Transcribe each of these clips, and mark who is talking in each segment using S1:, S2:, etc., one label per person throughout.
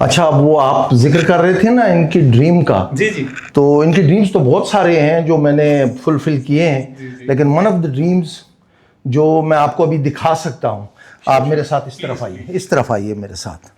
S1: अच्छा, अब वो आप जिक्र कर रहे थे ना इनकी ड्रीम का।
S2: जी जी।
S1: तो इनके ड्रीम्स तो बहुत सारे हैं जो मैंने फुलफिल किए हैं,
S2: जी।
S1: लेकिन वन ऑफ द ड्रीम्स जो मैं आपको अभी दिखा सकता हूँ, आप मेरे साथ इस तरफ आइए, इस तरफ आइए मेरे साथ।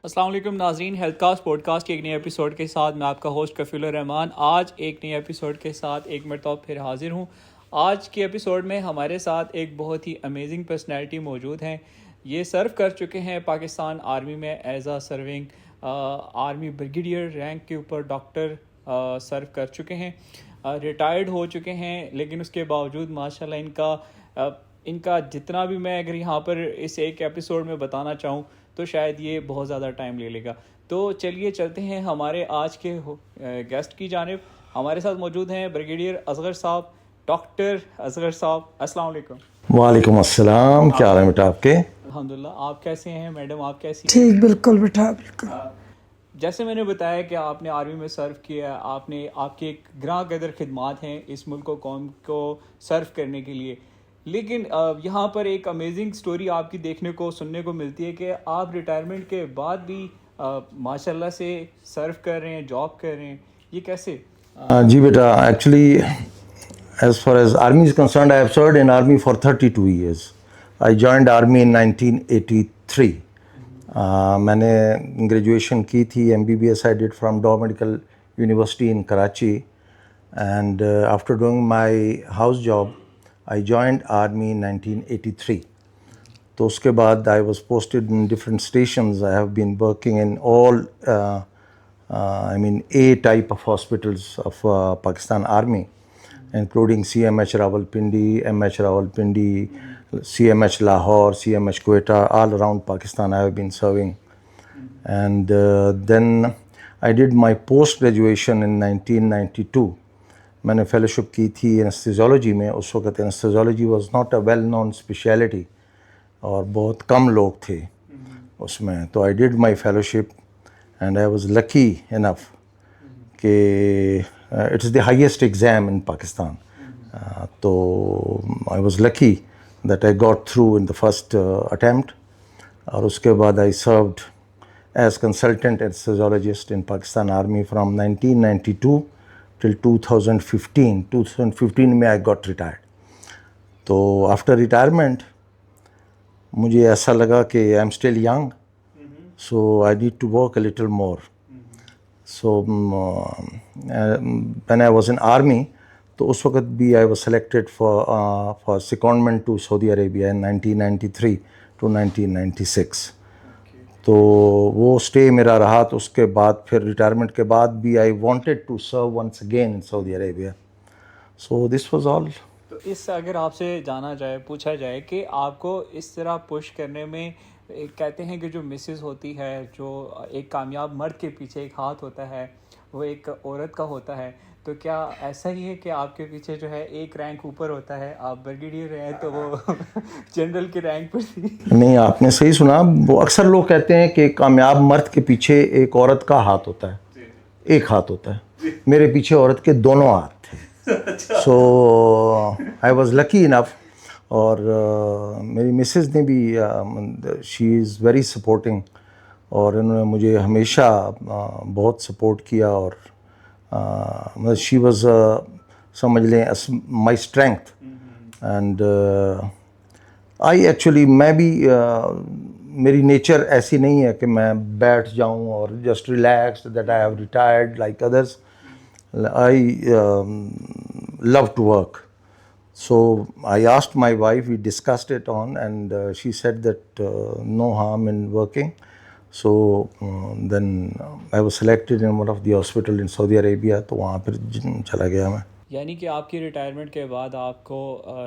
S2: अस्सलाम वालेकुम नाजरीन, हेल्थ कास्ट पॉडकास्ट के एक नए एपिसोड के साथ मैं आपका होस्ट कफील रहमान आज एक नए एपिसोड के साथ एक मरतबा फिर हाजिर हूँ। आज के एपिसोड में हमारे साथ एक बहुत ही अमेजिंग पर्सनैलिटी मौजूद हैं। ये सर्व कर चुके हैं पाकिस्तान आर्मी में एज आ सर्विंग आर्मी ब्रिगेडियर रैंक के ऊपर डॉक्टर सर्व कर चुके हैं, रिटायर्ड हो चुके हैं। लेकिन उसके बावजूद माशाल्लाह इनका जितना भी मैं अगर यहाँ पर इस एक एपिसोड में बताना चाहूँ तो शायद ये बहुत ज़्यादा टाइम ले लेगा। तो चलिए चलते हैं हमारे आज के गेस्ट की जानिब। हमारे साथ मौजूद हैं ब्रिगेडियर असगर साहब, डॉक्टर असगर साहब। अस्सलाम वालेकुम।
S1: वालेकुम अस्सलाम, क्या हाल है बेटा आपके?
S2: अल्हम्दुलिल्लाह, आप कैसे हैं मैडम, आप कैसी हैं?
S3: ठीक, बिल्कुल बेटा, बिल्कुल।
S2: जैसे मैंने बताया कि आपने आर्मी में सर्व किया, आपने आपकी एक ग्रां कदर खिदमात हैं इस मुल्क को कौम को सर्व करने के लिए। लेकिन यहाँ पर एक अमेजिंग स्टोरी आपकी देखने को सुनने को मिलती है कि आप रिटायरमेंट के बाद भी माशाल्लाह से सर्व कर रहे हैं, जॉब कर रहे हैं, ये कैसे?
S1: जी बेटा, actually as far as army is concerned, I have served in army for 32 years. I joined army in 1983. मैंने ग्रेजुएशन की थी, MBBS I did from Dow Medical University in Karachi, and after doing my house job I joined army in 1983. तो उसके बाद I was posted in different stations. I have been working in all A type of hospitals of Pakistan Army, including CMH Rawalpindi, MH Rawalpindi, CMH Lahore, CMH Quetta. All around Pakistan I have been serving. And then I did my post graduation in 1992. मैंने fellowship की थी anaesthesiology में। उस वक्त anaesthesiology was not a well known speciality और बहुत कम लोग थे उसमें। तो I did my fellowship and I was lucky enough कि it is the highest exam in Pakistan. तो I was lucky that I got through in the first attempt. और उसके बाद I served as consultant anaesthesiologist in Pakistan army from 1992 till 2015. 2015 में I got retired. तो after retirement मुझे ऐसा लगा कि I'm still young, so I need to work a little more. So when I was in army, तो उस वक्त भी I was selected for secondment to Saudi Arabia in 1993 to 1996. तो वो स्टे मेरा रहा। तो उसके बाद फिर रिटायरमेंट के बाद भी I wanted to serve once again in Saudi Arabia. So this was all.
S2: तो इस अगर आपसे जाना जाए, पूछा जाए कि आपको इस तरह पुश करने में, कहते हैं कि जो मिसेस होती है, जो एक कामयाब मर्द के पीछे एक हाथ होता है वो एक औरत का होता है, तो क्या ऐसा ही है कि आपके पीछे जो है एक रैंक ऊपर होता है? आप ब्रिगेडियर हैं तो वो जनरल के रैंक पर थी?
S1: नहीं, आपने सही सुना। वो अक्सर लोग कहते हैं कि कामयाब मर्द के पीछे एक औरत का हाथ होता है, एक हाथ होता है। मेरे पीछे औरत के दोनों हाथ थे। सो आई वाज लकी इनफ। और मेरी मिसेस ने भी, शी इज़ वेरी सपोर्टिंग, और इन्होंने मुझे हमेशा बहुत सपोर्ट किया और शी वॉज समझ लें my strength and I actually मैं भी मेरी नेचर ऐसी नहीं है कि मैं बैठ जाऊं और just relax that I have retired like others. I love to work. So I asked my wife, we discussed it on, and she said that no harm in working. So then I was selected in one of the hospital in Saudi Arabia. तो वहाँ पर चला गया मैं.
S2: यानी कि आपकी retirement के बाद आपको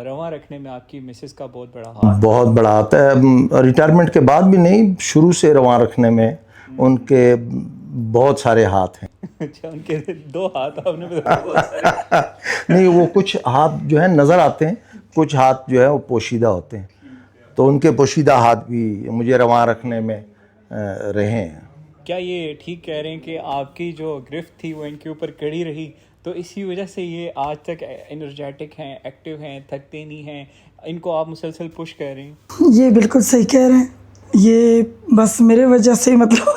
S2: रवां रखने में आपकी मिसेस का बहुत बड़ा हाथ.
S1: बहुत बड़ा आता है. रिटायरमेंट के बाद भी नहीं, शुरू से रवां रखने में उनके बहुत सारे हाथ हैं.
S2: अच्छा, उनके 2 हाथ आपने बताया बहुत सारे.
S1: नहीं, वो कुछ हाथ जो है नज़र आते हैं, कुछ हाथ जो है वो पोशीदा होते हैं. तो उनके पोशीदा हाथ भी मुझे रवां रखने में रहे हैं.
S2: क्या ये ठीक कह रहे हैं कि आपकी जो गिरफ्त थी वो इनके ऊपर कड़ी रही, तो इसी वजह से ये आज तक एनर्जेटिक हैं, एक्टिव हैं, थकते नहीं हैं, इनको आप मुसलसल पुश कर रहे हैं?
S3: ये बिल्कुल सही कह रहे हैं. ये बस मेरे वजह से मतलब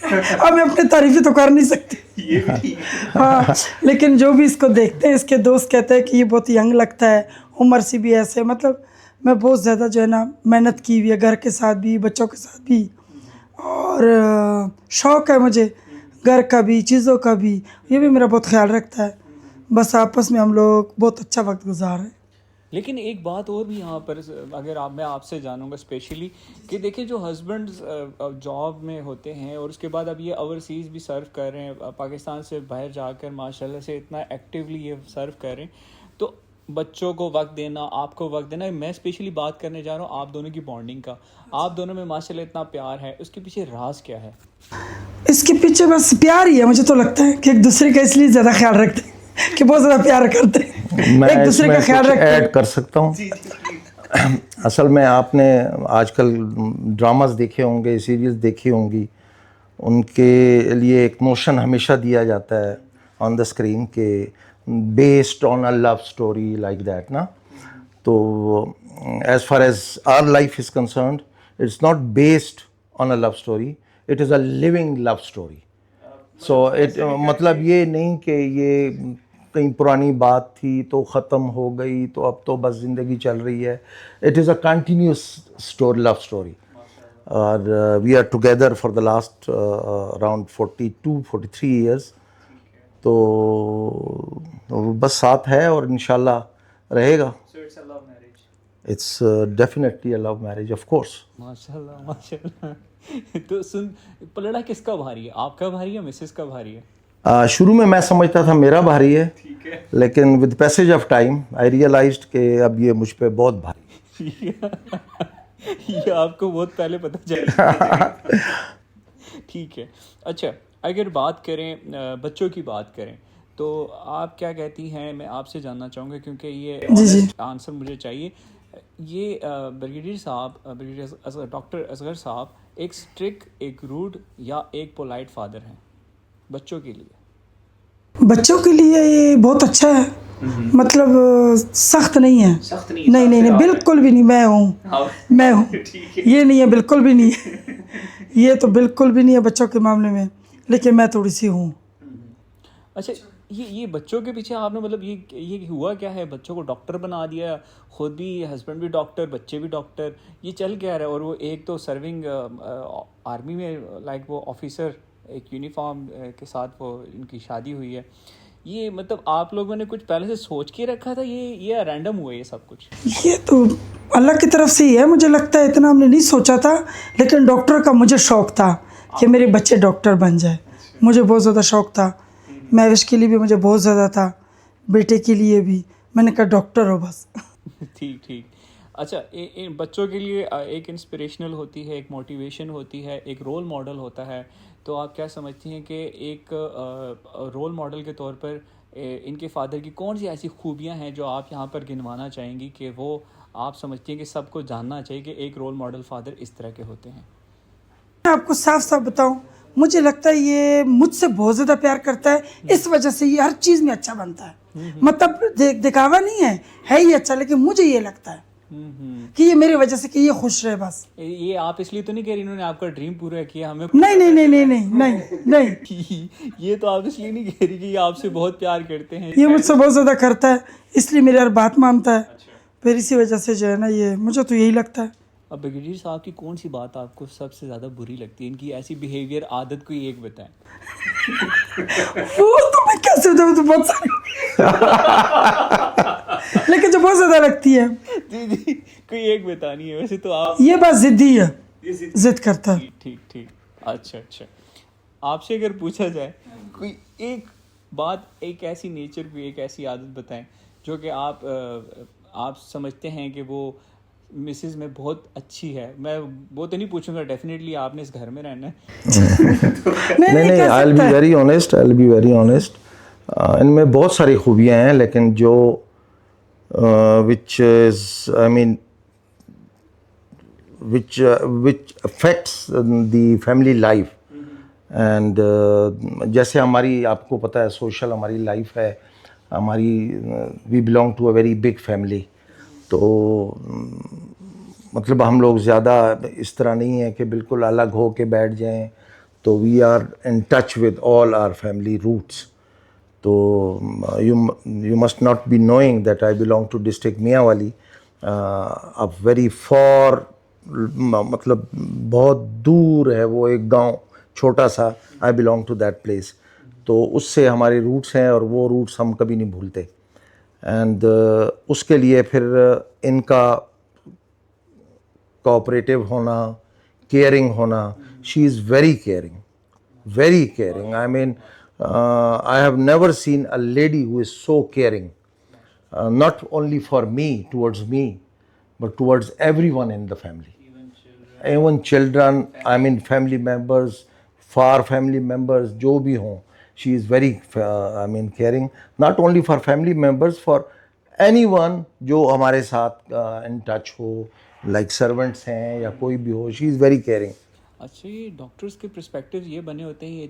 S3: अब मैं अपनी तारीफ़ें तो कर नहीं सकती.
S2: ये भी ठीक है.
S3: हाँ, लेकिन जो भी इसको देखते हैं, इसके दोस्त कहते हैं कि ये बहुत यंग लगता है, उम्र से भी ऐसे. मतलब मैं बहुत ज़्यादा जो है ना मेहनत की हुई है, घर के साथ भी, बच्चों के साथ भी, और शौक़ है मुझे घर का भी, चीज़ों का भी. ये भी मेरा बहुत ख्याल रखता है. बस आपस में हम लोग बहुत अच्छा वक्त गुजार रहे हैं.
S2: लेकिन एक बात और भी यहाँ पर अगर मैं आपसे जानूँगा स्पेशली कि देखिए जो हस्बैंड जॉब में होते हैं और उसके बाद अब ये ओवरसीज़ भी सर्व कर रहे हैं, पाकिस्तान से बाहर जाकर माशाल्लाह से इतना एक्टिवली ये सर्व कर रहे हैं, तो बच्चों को वक्त देना, आपको वक्त देना. मैं स्पेशली बात करने जा रहा हूँ आप दोनों की बॉन्डिंग का. आप दोनों में माशाल्लाह इतना प्यार है, उसके पीछे राज क्या है?
S3: इसके पीछे बस प्यार ही है. मुझे तो लगता है कि एक दूसरे का इसलिए ज़्यादा ख्याल रखते हैं कि बहुत ज़्यादा प्यार करते हैं, एक दूसरे का ख्याल रखते हैं.
S1: ऐड कर सकता हूँ. असल में आपने आजकल ड्रामास देखे होंगे, सीरियल्स देखी होंगी, उनके लिए एक नोशन हमेशा दिया जाता है ऑन द स्क्रीन के based on a love story like that ना. तो as far as our life is concerned, it's not based on a love story, it is a living love story. So it मतलब ये नहीं कि ये कहीं पुरानी बात थी तो ख़त्म हो गई तो अब तो बस ज़िंदगी चल रही है. It is a continuous story, love story. और we are together for the last around 42-43 years. तो बस साथ है और इंशाल्लाह रहेगा. It's definitely a love marriage, of course.
S2: माशाल्लाह माशाल्लाह. तो सुन, पलड़ा किसका भारी है, आपका भारी है, मिसेस का भारी है?
S1: शुरू में मैं समझता था मेरा भारी है,
S2: ठीक है.
S1: लेकिन with passage of time I realised कि अब ये मुझ पे बहुत भारी है.
S2: ये आपको बहुत पहले पता चला. ठीक है. अच्छा, अगर बात करें बच्चों की बात करें तो आप क्या कहती हैं, मैं आपसे जानना चाहूँगा क्योंकि ये आंसर मुझे चाहिए. ये ब्रिगेडियर साहब, ब्रिगेडियर डॉक्टर असगर साहब एक स्ट्रिक्ट, एक रूड या एक पोलाइट फादर हैं बच्चों के लिए?
S3: बच्चों के लिए ये बहुत अच्छा है. मतलब सख्त नहीं है.
S2: सख्त नहीं,
S3: नहीं नहीं नहीं, बिल्कुल भी नहीं. मैं हूँ ये नहीं है, बिल्कुल भी नहीं है. ये तो बिल्कुल भी नहीं है बच्चों के मामले में, लेकिन मैं थोड़ी सी हूँ.
S2: अच्छा, ये बच्चों के पीछे आपने मतलब ये हुआ क्या है? बच्चों को डॉक्टर बना दिया, खुद भी, हस्बैंड भी डॉक्टर, बच्चे भी डॉक्टर, ये चल क्या रहा है? और वो एक तो सर्विंग आर्मी में, लाइक वो ऑफिसर एक यूनिफॉर्म के साथ वो इनकी शादी हुई है. ये मतलब आप लोगों ने कुछ पहले से सोच के रखा था, ये रैंडम हुआ ये सब कुछ?
S3: ये तो अल्लाह की तरफ से ही है. मुझे लगता है इतना हमने नहीं सोचा था, लेकिन डॉक्टर का मुझे शौक़ था कि मेरे बच्चे डॉक्टर बन जाए. मुझे बहुत ज़्यादा शौक़ था. मैरिज के लिए भी मुझे बहुत ज़्यादा था, बेटे के लिए भी. मैंने कहा डॉक्टर हो बस.
S2: ठीक ठीक. अच्छा, इन बच्चों के लिए एक इंस्पिरेशनल होती है, एक मोटिवेशन होती है, एक रोल मॉडल होता है. तो आप क्या समझती हैं कि एक रोल मॉडल के तौर पर इनके फादर की कौन सी ऐसी खूबियां हैं जो आप यहाँ पर गिनवाना चाहेंगी कि वो आप समझती हैं कि सबको जानना चाहिए कि एक रोल मॉडल फादर इस तरह के होते हैं?
S3: मैं आपको साफ साफ बताऊं, मुझे लगता है ये मुझसे बहुत ज़्यादा प्यार करता है. इस वजह से ये हर चीज़ में अच्छा बनता है. मतलब दिखावा नहीं है ही अच्छा, लेकिन मुझे ये लगता है कि ये मेरी वजह से कि ये खुश रहे बस।
S2: ये आप इसलिए तो नहीं कह रही इन्होंने आपका ड्रीम पूरा किया हमें?
S3: नहीं नहीं नहीं नहीं नहीं नहीं नहीं,
S2: ये तो आप इसलिए नहीं कह रही कि ये आपसे बहुत प्यार करते हैं।
S3: ये मुझसे बहुत ज़्यादा करता है, इसलिए मेरी हर बात मानता है। फिर इसी वजह से जो है ना, ये मुझे तो यही लगता है।
S2: अब ब्रिगेडियर साहब की कौन सी बात आपको सबसे ज़्यादा बुरी लगती है? इनकी ऐसी बिहेवियर आदत कोई एक बताएं।
S3: वो तो मैं कैसे बताऊं, तो बहुत सारी लेकिन जो बहुत ज़्यादा लगती है,
S2: जी जी, कोई एक बतानी है वैसे तो आप।
S3: ये बात ज़िद्दी है, जिद करता है।
S2: ठीक ठीक, अच्छा अच्छा। आपसे अगर पूछा जाए कोई एक बात, एक ऐसी नेचर, कोई एक ऐसी आदत बताएं जो कि आप समझते हैं कि वो मिसेस में बहुत अच्छी है। मैं वो तो नहीं पूछूंगा, डेफिनेटली आपने इस घर में रहना है।
S1: नहीं, I will be very honest, I will be very honest. इनमें बहुत सारी खूबियाँ हैं, लेकिन जो which is I mean which affects the family life and जैसे हमारी, आपको पता है, सोशल हमारी लाइफ है, हमारी we belong to a very big family. तो मतलब हम लोग ज़्यादा इस तरह नहीं है कि बिल्कुल अलग हो के बैठ जाएं, तो we are in touch with all our family roots. तो you must not be knowing that I belong to district Mianwali, a very far, मतलब बहुत दूर है वो एक गांव छोटा सा, I belong to that place. तो उससे हमारे रूट्स हैं और वो रूट्स हम कभी नहीं भूलते। एंड उसके लिए फिर इनका कोऑपरेटिव होना, केयरिंग होना, she is very caring, very caring. I mean, I have never seen a lady who is so caring, not only for me, towards me, but towards everyone in the family. Even children, I mean, family members, far family members, जो भी हों, she is very, I mean, caring. Not only for family members, for anyone जो हमारे साथ in touch हो, like servants हैं या कोई भी हो, she is very caring.
S2: अच्छा, ये डॉक्टर्स के पर्सपेक्टिव ये बने होते हैं, ये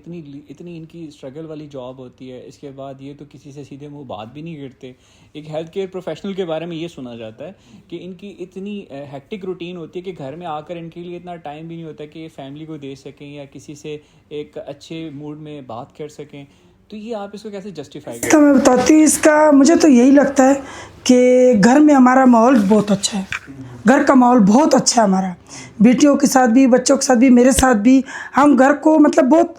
S2: इतनी इनकी स्ट्रगल वाली जॉब होती है, इसके बाद ये तो किसी से सीधे मुंह बात भी नहीं करते। एक हेल्थ केयर प्रोफेशनल के बारे में ये सुना जाता है कि इनकी इतनी हेक्टिक रूटीन होती है कि घर में आकर इनके लिए इतना टाइम भी नहीं होता कि ये फैमिली को दे सकें या किसी से एक अच्छे मूड में बात कर सकें। तो ये आप इसको कैसे जस्टिफाई
S3: तो मैं बताती हूँ इसका, मुझे तो यही लगता है कि घर में हमारा माहौल बहुत अच्छा है, घर का माहौल बहुत अच्छा है हमारा, बेटियों के साथ भी, बच्चों के साथ भी, मेरे साथ भी। हम घर को मतलब बहुत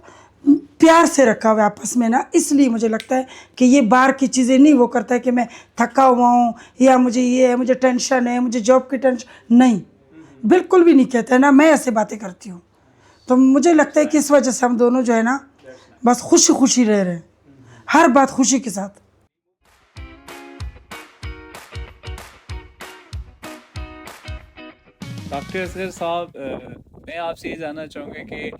S3: प्यार से रखा हुआ है आपस में ना, इसलिए मुझे लगता है कि ये बाहर की चीज़ें नहीं वो करता है कि मैं थका हुआ हूँ या मुझे ये है, मुझे टेंशन है, मुझे जॉब की टेंशन, नहीं, बिल्कुल भी नहीं कहता है ना, मैं ऐसे बातें करती हूँ। तो मुझे लगता है कि इस वजह से हम दोनों जो है ना बस खुशी खुशी रह रहे हैं, हर बात खुशी के साथ।
S2: डॉक्टर असगर साहब, मैं आपसे ये जानना चाहूँगा कि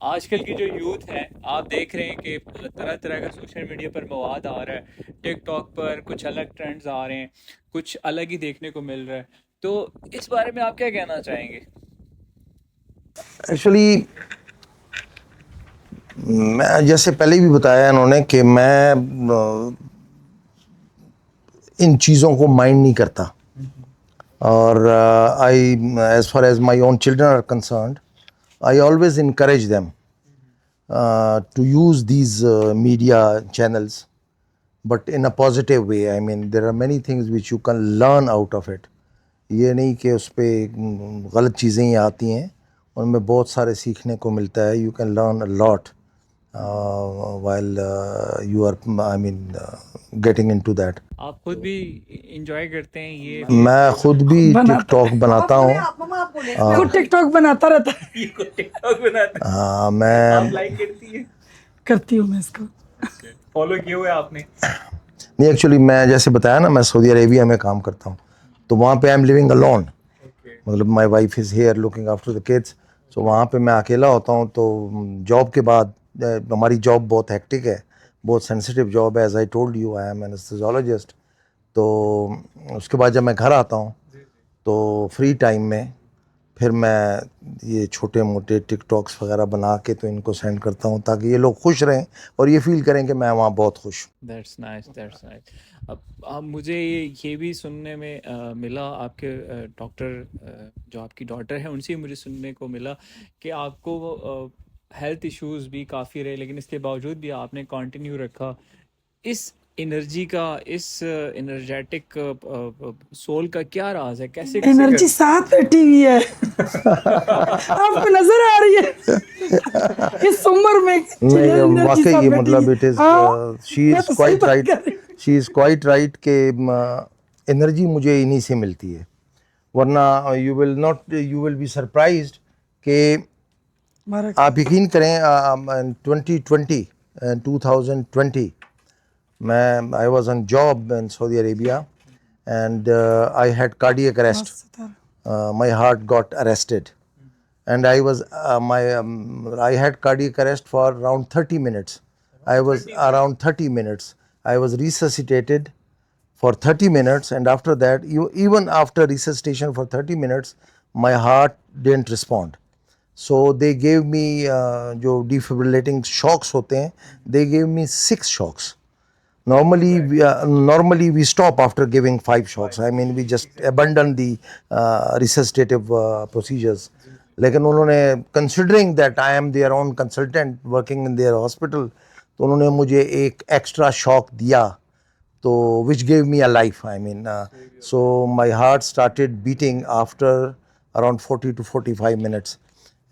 S2: आजकल की जो यूथ है, आप देख रहे हैं कि तरह तरह का सोशल मीडिया पर मवाद आ रहा है, टिकटॉक पर कुछ अलग ट्रेंड्स आ रहे हैं, कुछ अलग ही देखने को मिल रहा है। तो इस बारे में आप क्या कहना चाहेंगे?
S1: एक्चुअली मैं जैसे पहले भी बताया इन्होंने कि मैं इन चीज़ों को माइंड नहीं करता, और I, as far as my own children are concerned, I always encourage them to use these media channels, but in a positive way. I mean, there are many things which you can learn out of it. ये नहीं कि उस पर गलत चीज़ें ही आती हैं, उनमें बहुत सारे सीखने को मिलता है। You can learn a lot while you are, I mean, getting into that.
S2: आप खुद भी इंजॉय करते हैं ये?
S1: मैं खुद भी टिकटॉक बनाता हूँ।
S3: खुद टिकटॉक बनाता रहता है।
S2: ये खुद टिकटॉक बनाता है?
S1: हाँ, मैं
S2: आप लाइक करती है?
S3: करती हूँ मैं इसको।
S2: फॉलो किए हुए आपने?
S1: नहीं, एक्चुअली मैं जैसे बताया ना, मैं सऊदी अरेबिया में काम करता हूँ, तो वहाँ पे आई एम लिविंग अलोन। मतलब my wife is here looking after the kids, so वहाँ पे मैं अकेला होता हूँ। तो जॉब के बाद, हमारी जॉब बहुत हेक्टिक है, बहुत सेंसिटिव जॉब है, as I told you, I am anaesthesiologist. तो उसके बाद जब मैं घर आता हूँ तो फ्री टाइम में फिर मैं ये छोटे मोटे टिकटॉक्स वगैरह बना के तो इनको सेंड करता हूँ ताकि ये लोग खुश रहें और ये फील करें कि मैं वहाँ बहुत खुश हूँ।
S2: That's nice, that's nice. अब मुझे ये भी सुनने में मिला आपके डॉक्टर जो आपकी डॉटर है उनसे मुझे सुनने को मिला कि आपको हेल्थ इश्यूज भी काफ़ी रहे, लेकिन इसके बावजूद भी आपने कंटिन्यू रखा। इस एनर्जी का, इस एनर्जेटिक सोल का क्या राज है? कैसे कैसे
S3: एनर्जी साथ बैठी हुई है। आपको नजर आ रही है इस उम्र में
S1: नहीं
S3: एनर्जी
S1: वाकई
S3: साथ
S1: ये
S3: बैठी
S1: मतलब
S3: है।
S1: इट इज़
S3: हाँ,
S1: शी
S3: मैं
S1: इज़
S3: तो सही
S1: क्वाइट
S3: बात
S1: राइट,
S3: कर रही हूँ।
S1: शी इज़ क्वाइट राइट के एनर्जी मुझे इन्हीं से मिलती है, वरना यू विल बी सरप्राइज्ड कि
S3: मारा
S1: आप यकीन करें 2020 मैं I was on job in Saudi Arabia and I had cardiac arrest, my heart got arrested and I had cardiac arrest for around 30 minutes. I was around 30 minutes. I was resuscitated for 30 minutes, and after that, even after resuscitation for 30 minutes, my heart didn't respond. So they gave me जो defibrillating shocks होते हैं, they gave me 6 shocks. Normally we stop after giving 5 shocks. I mean we just abandon the resuscitative procedures. लेकिन उन्होंने considering that I am their own consultant working in their hospital, तो उन्होंने मुझे एक extra shock दिया, तो which gave me a life. I mean so my heart started beating after around 40 to 45 minutes,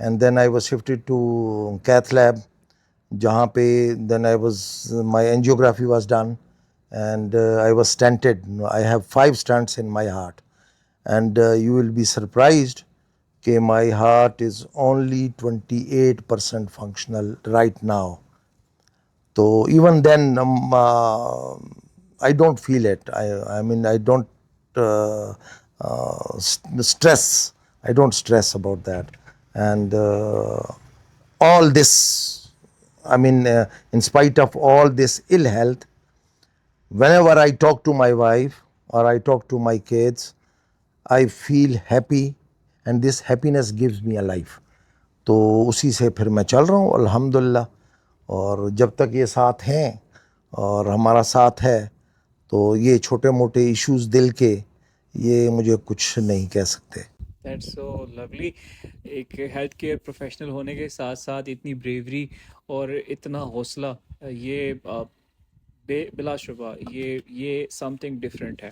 S1: and then I was shifted to cath lab जहाँ पे then my angiography was done and I was stented. I have 5 stents in my heart, and you will be surprised कि my heart is only 28% functional right now. So even then I don't feel it. I mean I don't stress. I don't stress about that, and all this, I mean, in spite of all this ill health, whenever I talk to my wife or I talk to my kids, I feel happy, and this happiness gives me a life. तो उसी से फिर मैं चल रहा हूँ अल्हम्दुलिल्लाह, और जब तक ये साथ हैं और हमारा साथ है तो ये छोटे मोटे इश्यूज़ दिल के ये मुझे कुछ नहीं कह सकते।
S2: That's so lovely. एक हेल्थ केयर प्रोफेशनल होने के साथ साथ इतनी ब्रेवरी और इतना हौसला, ये बिलाशुबा ये समथिंग डिफरेंट है।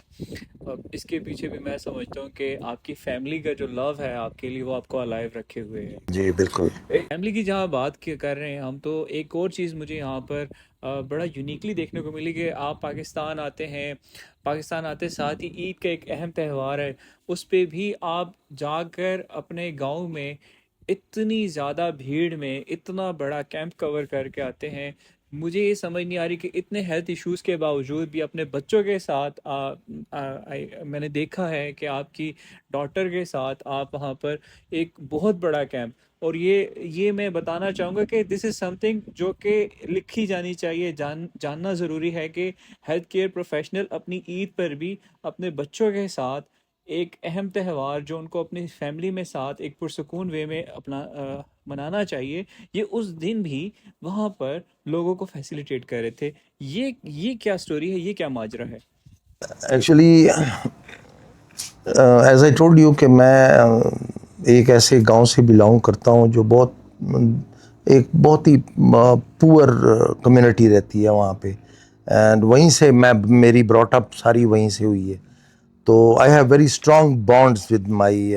S2: अब इसके पीछे भी मैं समझता हूँ कि आपकी फैमिली का जो लव है आपके लिए वो आपको अलाइव रखे हुए है।
S1: जी बिल्कुल।
S2: फैमिली की जहाँ बात कर रहे हैं हम, तो एक और चीज़ मुझे यहाँ पर बड़ा यूनिकली देखने को मिली कि आप पाकिस्तान आते हैं, पाकिस्तान आते साथ ही ईद का एक अहम त्यौहार है, उस पे भी आप जाकर अपने गांव में इतनी ज़्यादा भीड़ में इतना बड़ा कैंप कवर करके आते हैं। मुझे ये समझ नहीं आ रही कि इतने हेल्थ इश्यूज़ के बावजूद भी अपने बच्चों के साथ मैंने देखा है कि आपकी डॉटर के साथ आप वहाँ पर एक बहुत बड़ा कैंप, और ये मैं बताना चाहूँगा कि दिस इज़ समथिंग जो कि लिखी जानी चाहिए, जानना ज़रूरी है कि हेल्थ केयर प्रोफेशनल अपनी ईद पर भी अपने बच्चों के साथ एक अहम त्यौहार जो उनको अपनी फैमिली में साथ एक पुरसकून वे में अपना मनाना चाहिए, ये उस दिन भी वहाँ पर लोगों को फैसिलिटेट कर रहे थे। ये क्या स्टोरी है, ये क्या माजरा है?
S1: Actually as I told you कि मैं एक ऐसे गांव से बिलोंग करता हूं जो एक बहुत ही पुअर कम्युनिटी रहती है वहाँ पे, एंड वहीं से मेरी ब्रॉट अप सारी वहीं से हुई है। तो I have very strong bonds with my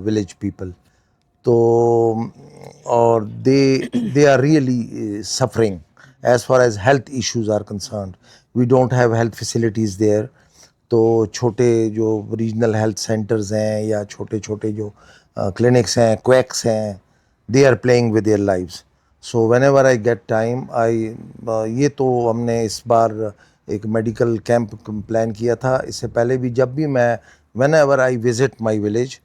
S1: village people. तो और they are really suffering as far as health issues are concerned. We don't have health facilities there. तो छोटे जो रीजनल हेल्थ सेंटर्स हैं या छोटे छोटे जो क्लिनिक्स हैं, क्वैक्स हैं, they are playing with their lives. So whenever I get time ये तो हमने इस बार एक मेडिकल कैंप प्लान किया था। इससे पहले भी जब भी मैं whenever I visit my village,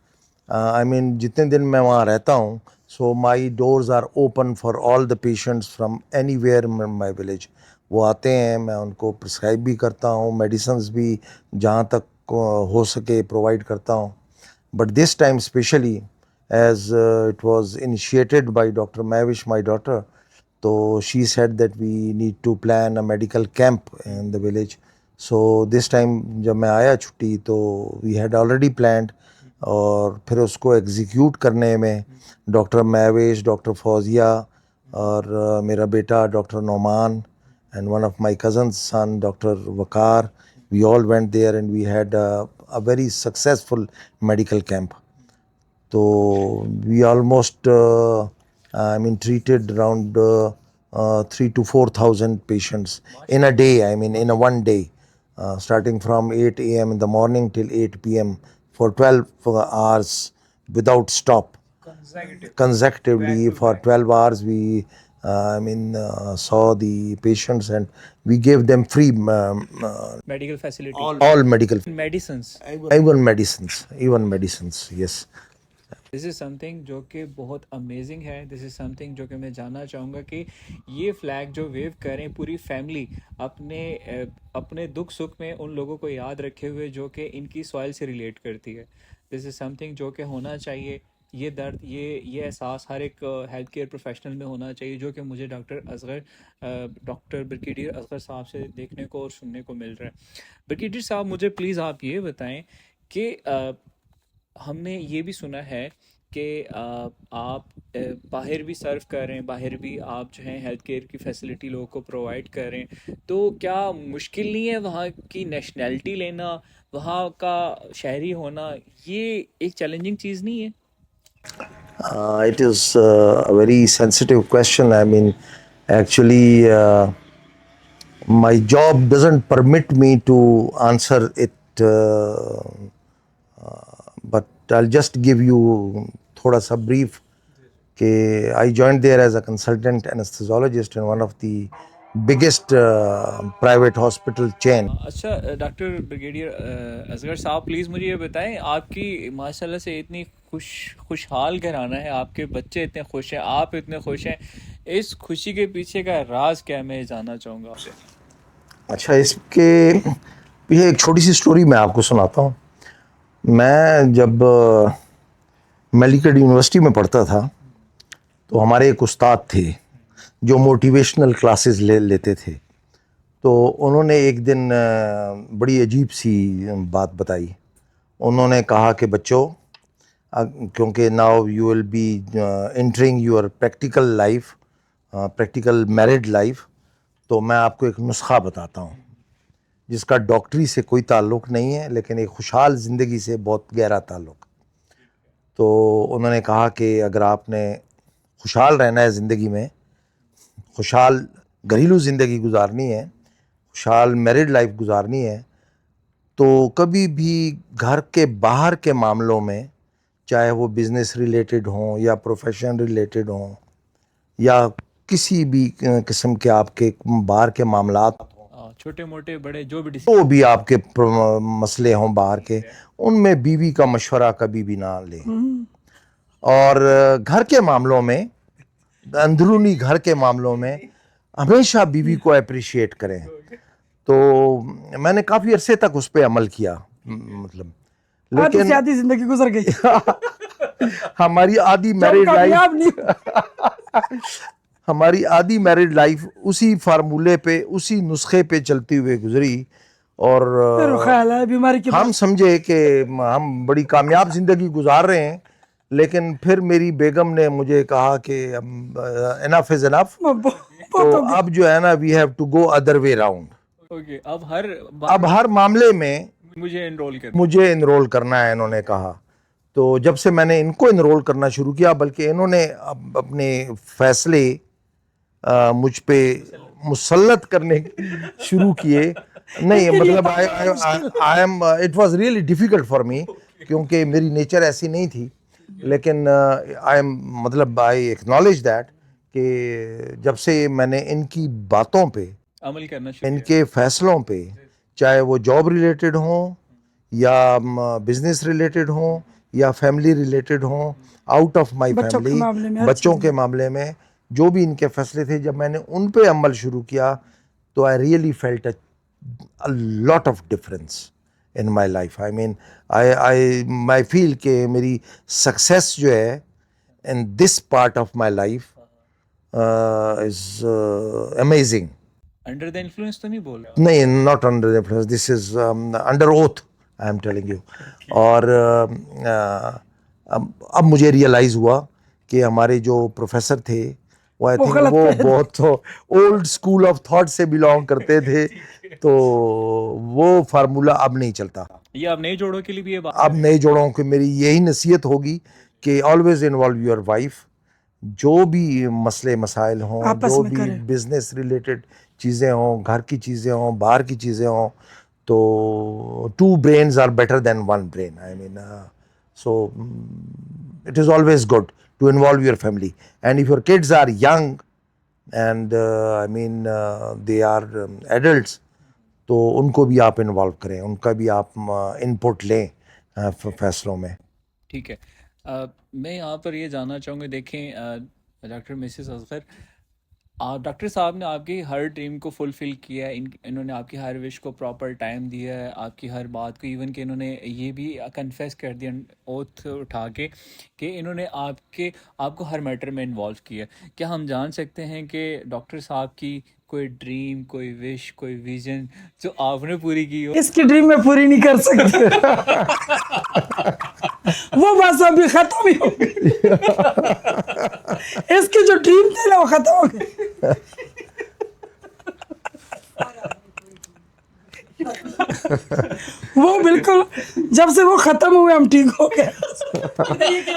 S1: I mean जितने दिन मैं वहाँ रहता हूँ, so my doors are open for all the patients from anywhere in my village. वो आते हैं, मैं उनको प्रिस्क्राइब भी करता हूँ, मेडिसिन्स भी जहाँ तक हो सके प्रोवाइड करता हूँ। But this time specially as it was initiated by Dr. Mavish, my daughter. So she said that we need to plan a medical camp in the village. So this time जब मैं आया छुट्टी तो we had already planned, और फिर उसको execute करने में डॉक्टर मैवेश, डॉक्टर फौजिया और मेरा बेटा doctor Noman and one of my cousin's son, Dr. Wakar, we all went there and we had a very successful medical camp. So we almost, treated around 3 to 4,000 patients in a day. I mean, in a one day, starting from 8 a.m. in the morning till 8 p.m. for 12 hours without stop. Consecutively for 12 hours we saw the patients and we gave them free
S2: medical facility,
S1: all medical,
S2: medicines.
S1: even medicines, yes.
S2: This is something जो कि बहुत amazing है. This is something जो कि मैं जानना चाहूँगा कि ये फ्लैग जो वेव करें पूरी फैमिली अपने दुख सुख में उन लोगों को याद रखे हुए जो कि इनकी सॉइल से रिलेट करती है. दिस इज़ समथिंग जो कि होना चाहिए. ये दर्द, ये एहसास हर एक हेल्थ केयर प्रोफेशनल में होना चाहिए, जो कि मुझे डॉक्टर ब्रिगेडियर असगर साहब से देखने को और सुनने को मिल रहा है. ब्रिगेडियर साहब, मुझे प्लीज़ आप ये बताएं कि हमने ये भी सुना है कि आप बाहर भी सर्व कर रहे हैं, बाहर भी आप जो हैं हेल्थ केयर की फैसिलिटी लोगों को प्रोवाइड कर रहे हैं. तो क्या मुश्किल नहीं है वहाँ की नेशनैलिटी लेना, वहाँ का शहरी होना? ये एक चैलेंजिंग चीज़ नहीं है?
S1: It is a very sensitive question. I mean, actually, my job doesn't permit me to answer it, but I'll just give you thoda sa brief. I joined there as a consultant anesthesiologist in one of the biggest private hospital chain.
S2: अच्छा doctor brigadier Asghar साहब, please मुझे ये बताएं, आपकी माशाल्लाह से इतनी खुशहाल घराना है, आपके बच्चे इतने खुश हैं, आप इतने खुश हैं, इस खुशी के पीछे का राज क्या है, मैं जानना चाहूँगा आपसे.
S1: अच्छा, इसके ये एक छोटी सी स्टोरी मैं आपको सुनाता हूँ. मैं जब मेडिकल यूनिवर्सिटी में पढ़ता था तो हमारे एक उस्ताद थे जो मोटिवेशनल क्लासेस लेते थे. तो उन्होंने एक दिन बड़ी अजीब सी बात बताई. उन्होंने कहा कि बच्चों, क्योंकि now you will be entering your practical life, practical married life, तो मैं आपको एक नुस्खा बताता हूँ जिसका डॉक्टरी से कोई ताल्लुक़ नहीं है, लेकिन एक खुशहाल ज़िंदगी से बहुत गहरा ताल्लुक़. तो उन्होंने कहा कि अगर आपने खुशहाल रहना है ज़िंदगी में, खुशहाल घरेलू ज़िंदगी गुजारनी है, खुशहाल मैरिड लाइफ गुजारनी है, तो कभी भी घर के बाहर के मामलों में, चाहे वो बिज़नेस रिलेटेड हों या प्रोफेशन रिलेटेड हों या किसी भी किस्म के आपके बाहर के मामलात,
S2: छोटे मोटे बड़े जो
S1: भी आपके मसले हों बाहर के, उनमें बीवी का मशवरा कभी भी ना लें. और घर के मामलों में, अंदरूनी घर के मामलों में हमेशा बीवी को अप्रिशिएट करें. तो मैंने काफ़ी अरसे तक उस पर अमल किया, मतलब, लेकिन
S3: आधी जिंदगी गुजर गई.
S1: हमारी आधी मैरिड लाइफ उसी फार्मूले पे, उसी नुस्खे पे चलती हुए गुजरी. और
S3: बीमारी की
S1: हम समझे कि हम बड़ी कामयाब जिंदगी गुजार रहे हैं, लेकिन फिर मेरी बेगम ने मुझे कहा कि इनफ इज इनफ. तो अब जो है ना, we have to go other way round.
S2: Okay,
S1: अब हर मामले में
S2: मुझे
S1: इनरोल करना है, इन्होंने कहा. तो जब से मैंने इनको इनरोल करना शुरू किया, बल्कि इन्होंने अपने फैसले मुझ पे मुसल्लत करने शुरू किए. नहीं, मतलब I am it was really difficult for me, क्योंकि मेरी नेचर ऐसी नहीं थी. लेकिन आई एक्नॉलेज दैट कि जब से मैंने इनकी बातों पे
S2: अमल करना शुरू,
S1: इनके फैसलों पे, चाहे वो जॉब रिलेटेड हों या बिजनेस रिलेटेड हों या फैमिली रिलेटेड हों, आउट ऑफ माय फैमिली, बच्चों के मामले में जो भी इनके फैसले थे, जब मैंने उन पे अमल शुरू किया तो I really felt a lot of difference in my life. I mean, I feel कि मेरी success जो है in this part of my life is amazing.
S2: Under the influence तो नहीं बोल रहा?
S1: नहीं, not under the influence. This is under oath. I am telling you. और अब मुझे रियलाइज हुआ कि हमारे जो प्रोफेसर थे वो आई थिंक वो बहुत ओल्ड स्कूल ऑफ थॉट से बिलोंग करते थे, तो वो फार्मूला अब नहीं चलता.
S2: ये अब नए जोड़ों के लिए भी ये बात
S1: अब नए जोड़ों को मेरी यही नसीहत होगी कि ऑलवेज इन्वॉल्व योर वाइफ. जो भी मसले मसाइल हों,
S3: आपस
S1: जो
S3: में
S1: भी
S3: करें.
S1: बिजनेस रिलेटेड चीज़ें हों, घर की चीज़ें हों, बाहर की चीज़ें हों, तो 2 brains are better than 1 brain. I mean, so it is always good to involve your family. And if your kids are young and I mean they are adults, तो उनको भी आप इन्वॉल्व करें, उनका भी आप इनपुट लें फैसलों में.
S2: ठीक है. मैं यहाँ पर ये जानना चाहूँगा, देखें डॉक्टर मिसेस असगर, आप डॉक्टर साहब ने आपकी हर ड्रीम को फुलफ़िल किया है. इन्होंने आपकी हर विश को प्रॉपर टाइम दिया है, आपकी हर बात को, इवन कि इन्होंने ये भी कन्फेस कर दिया ओथ उठा के कि इन्होंने आपको हर मैटर में इन्वॉल्व किया. क्या हम जान सकते हैं कि डॉक्टर साहब की कोई ड्रीम, कोई विश, कोई विजन जो आपने पूरी की हो?
S3: इसकी ड्रीम में पूरी नहीं कर सकती. वो बस अभी खत्म ही हो गई. इसके जो ड्रीम थे ना वो खत्म हो गए. वो बिल्कुल जब से वो खत्म हुए हम ठीक हो गए.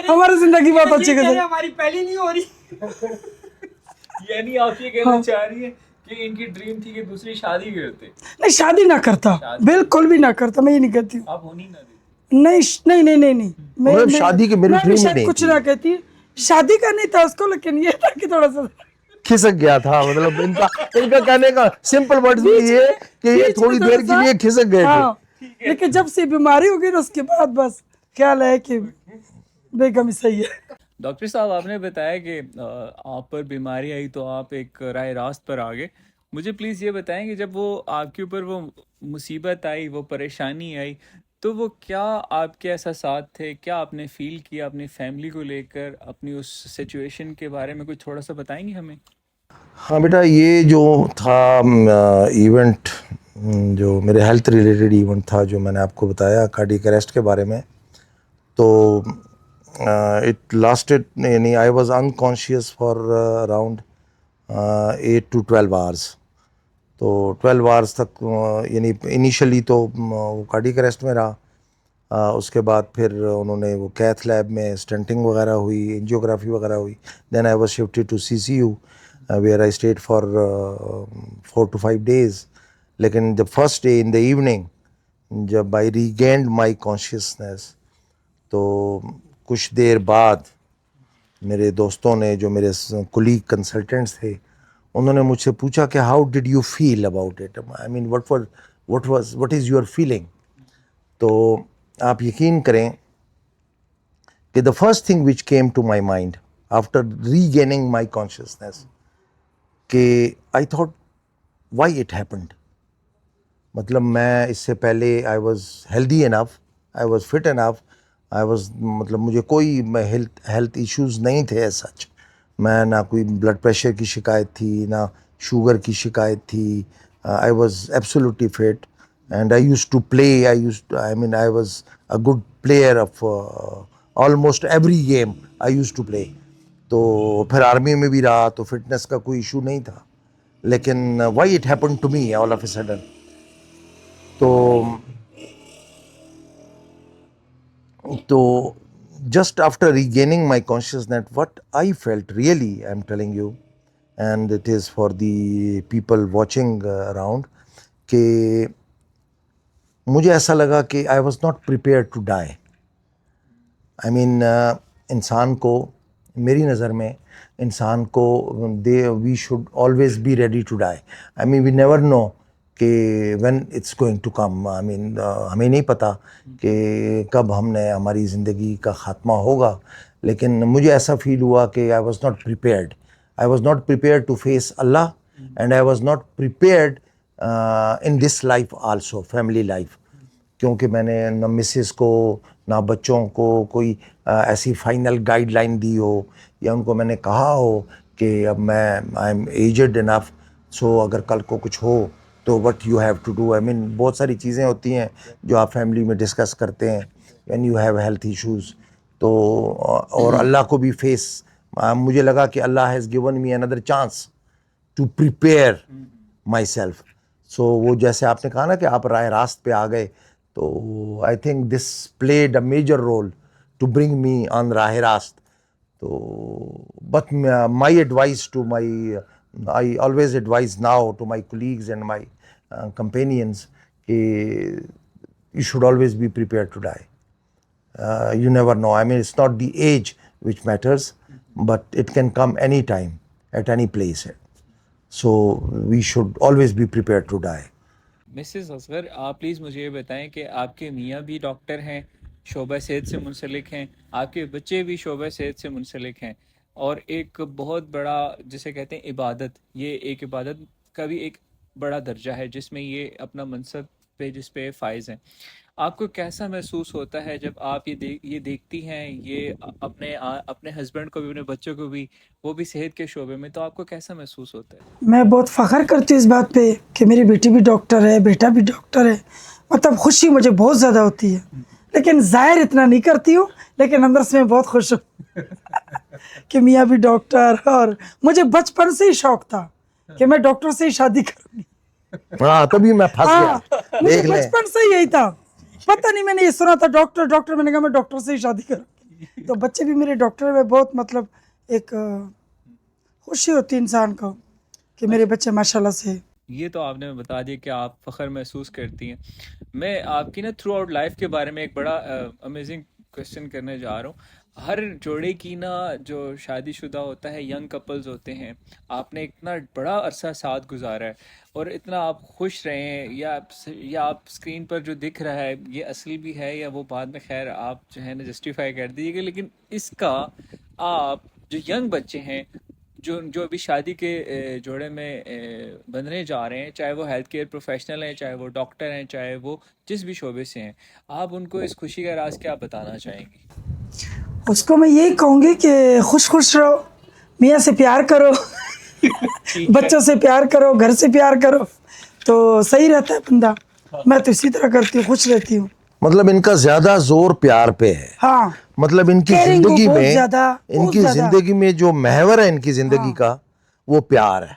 S3: हमारी जिंदगी बहुत अच्छी गई.
S4: हमारी पहली नहीं हो रही.
S2: यानी आप ये कहना चाह रही हैं कि इनकी ड्रीम थी कि दूसरी शादी करते?
S3: नहीं, शादी ना करता, बिल्कुल भी ना करता. मैं ये नहीं कहती हूँ.
S2: आप होनी ना देते?
S3: नहीं नहीं नहीं नहीं नहीं.
S1: मतलब शादी की मेरी
S3: मैं
S1: ड्रीम ही
S3: शायद
S1: नहीं
S3: कुछ
S1: थी.
S3: ना कहती. शादी का नहीं था उसको, लेकिन ये था कि थोड़ा सा
S1: खिसक गया था. मतलब इनका कहने का सिंपल वर्ड्स में ये है कि ये
S3: बीच में
S1: थोड़ी देर
S3: थोड़ा
S1: के लिए खिसक गए थे.
S3: हाँ, लेकिन जब से बीमारी हो गई ना उसके बाद बस ख्याल है कि बेगम ही सही है.
S2: डॉक्टर साहब, आपने बताया कि आप पर बीमारी आई तो आप एक राह रास्त पर आ गए. मुझे प्लीज़ ये बताएं कि जब वो आपके ऊपर वो मुसीबत आई, वो परेशानी आई, तो वो क्या आपके एहसासात थे, क्या आपने फ़ील किया अपनी फैमिली को लेकर, अपनी उस सिचुएशन के बारे में कुछ थोड़ा सा बताएंगे हमें?
S1: हाँ बेटा, ये जो था इवेंट, जो मेरे हेल्थ रिलेटेड इवेंट था, जो मैंने आपको बताया कार्डियक अरेस्ट के बारे में, तो इट लास्टेड, यानी I was unconscious for around 8 to 12 hours. तो 12 आवर्स तक यानी इनिशियली तो वो कार्डियक अरेस्ट में रहा. उसके बाद फिर उन्होंने वो कैथ लैब में स्टेंटिंग वगैरह हुई, एंजियोग्राफी वगैरह हुई. Then I was shifted to CCU where I stayed for 4 to 5 days. लेकिन the first day in the evening जब आई रीगेन्ड माई कॉन्शियसनेस, तो कुछ देर बाद मेरे दोस्तों ने, जो मेरे कुलीग कंसल्टेंट्स थे, उन्होंने मुझसे पूछा कि how did you feel about it. I mean what is your feeling. तो आप यकीन करें कि the first thing which came to my mind after regaining my consciousness कि I thought why it happened. मतलब मैं इससे पहले I was healthy enough, I was fit enough, I was, मतलब मुझे कोई हेल्थ इश्यूज़ नहीं थे एज सच. मैं ना कोई ब्लड प्रेशर की शिकायत थी, ना शुगर की शिकायत थी. I was absolutely fit and I used to play. I was a good player of almost every game I used to play. तो फिर आर्मी में भी रहा तो फिटनेस का कोई इशू नहीं था. लेकिन why it happened to me all of a sudden. तो just after regaining my consciousness, what I felt really, I'm telling you, and it is for the people watching around, कि मुझे ऐसा लगा कि I was not prepared to die. I mean, इंसान को, मेरी नज़र में इंसान को, we should always be ready to die. I mean, we never know कि when it's going to come. I mean, हमें नहीं पता कि कब हमारी ज़िंदगी का ख़ात्मा होगा. लेकिन मुझे ऐसा फील हुआ कि I was not prepared. I was not prepared to face Allah and I was not prepared in this life also, family life. क्योंकि मैंने न मिसेस को ना बच्चों को कोई ऐसी फाइनल गाइडलाइन दी हो या उनको मैंने कहा हो कि अब मैं I am aged enough, so अगर कल को कुछ हो तो what you have to do. I mean बहुत सारी चीज़ें होती हैं जो आप फैमिली में डिस्कस करते हैं when you have health issues. तो और अल्लाह को भी मुझे लगा कि अल्लाह has given me another chance to prepare myself. So वो जैसे आपने कहा ना कि आप राह रास्त पे आ गए, तो I think this played a major role to bring me on राह रास्त। तो but my advice to my, I always advise now to my colleagues and my companions कि you should always be prepared to die. You never know. I mean, it's not the age which matters, but it can come any time, at any place. So we should always be prepared to die.
S2: Mrs Asghar, आप please मुझे ये बताएं कि आपके मियाँ भी doctor हैं, शोबा सेहत से मुंसलिक हैं, आपके बच्चे भी शोबा सेहत से मुंसलिक हैं, और एक बहुत बड़ा जिसे कहते हैं इबादत, ये एक इबादत का भी एक बड़ा दर्जा है जिसमें ये अपना मनसब पे जिस पे फ़ाइज़ हैं। आपको कैसा महसूस होता है जब आप ये देखती हैं, ये अपने हस्बैंड को भी, अपने बच्चों को भी, वो भी सेहत के शोबे में, तो आपको कैसा महसूस होता है?
S3: मैं बहुत फ़ख्र करती हूँ इस बात पे कि मेरी बेटी भी डॉक्टर है, बेटा भी डॉक्टर है। मतलब खुशी मुझे बहुत ज़्यादा होती है, लेकिन ज़ाहिर इतना नहीं करती हूँ, लेकिन अंदर से मैं बहुत खुश हूँ कि मियाँ भी डॉक्टर। और मुझे बचपन से ही शौक़ था कि मैं डॉक्टर से ही शादी करूँगी।
S1: हाँ, तभी मैं फंस गया।
S3: मुझे
S1: देख लें।
S3: बचपन से यही था, पता नहीं मैंने ये सुना था डॉक्टर, मैंने कहा मैं डॉक्टर से ही शादी करूँगी। तो बच्चे भी मेरे डॉक्टर में बहुत मतलब एक खुशी होती है इंसान को कि मेरे बच्चे माशाल्लाह से।
S2: ये तो आपने बता दिया कि आप फ़ख्र महसूस करती हैं। मैं आपकी ना थ्रू आउट लाइफ के बारे में एक बड़ा अमेजिंग क्वेश्चन करने जा रहा हूँ। हर जोड़े की ना जो शादीशुदा होता है, यंग कपल्स होते हैं, आपने इतना बड़ा अरसा साथ गुजारा है और इतना आप खुश रहे हैं, या आप स्क्रीन पर जो दिख रहा है ये असली भी है या वो बाद में, खैर आप जो है ना जस्टिफाई कर दीजिएगा, लेकिन इसका आप जो यंग बच्चे हैं जो अभी शादी के जोड़े में बनने जा रहे हैं, चाहे वो हेल्थ केयर प्रोफेशनल हैं, चाहे वो डॉक्टर हैं, चाहे वो जिस भी शोबे से हैं, आप उनको इस खुशी का राज क्या बताना चाहेंगी?
S3: उसको मैं यही कहूँगी कि खुश रहो, मियाँ से प्यार करो बच्चों से प्यार करो, घर से प्यार करो, तो सही रहता है बंदा। मैं तो इसी तरह करती हूँ, खुश रहती हूँ।
S1: मतलब इनका ज्यादा जोर प्यार पे है।
S3: हाँ,
S1: मतलब इनकी
S3: Caring
S1: जिंदगी
S3: बहुत
S1: में
S3: ज्यादा,
S1: इनकी जिंदगी में जो महवर है इनकी जिंदगी का, वो प्यार है।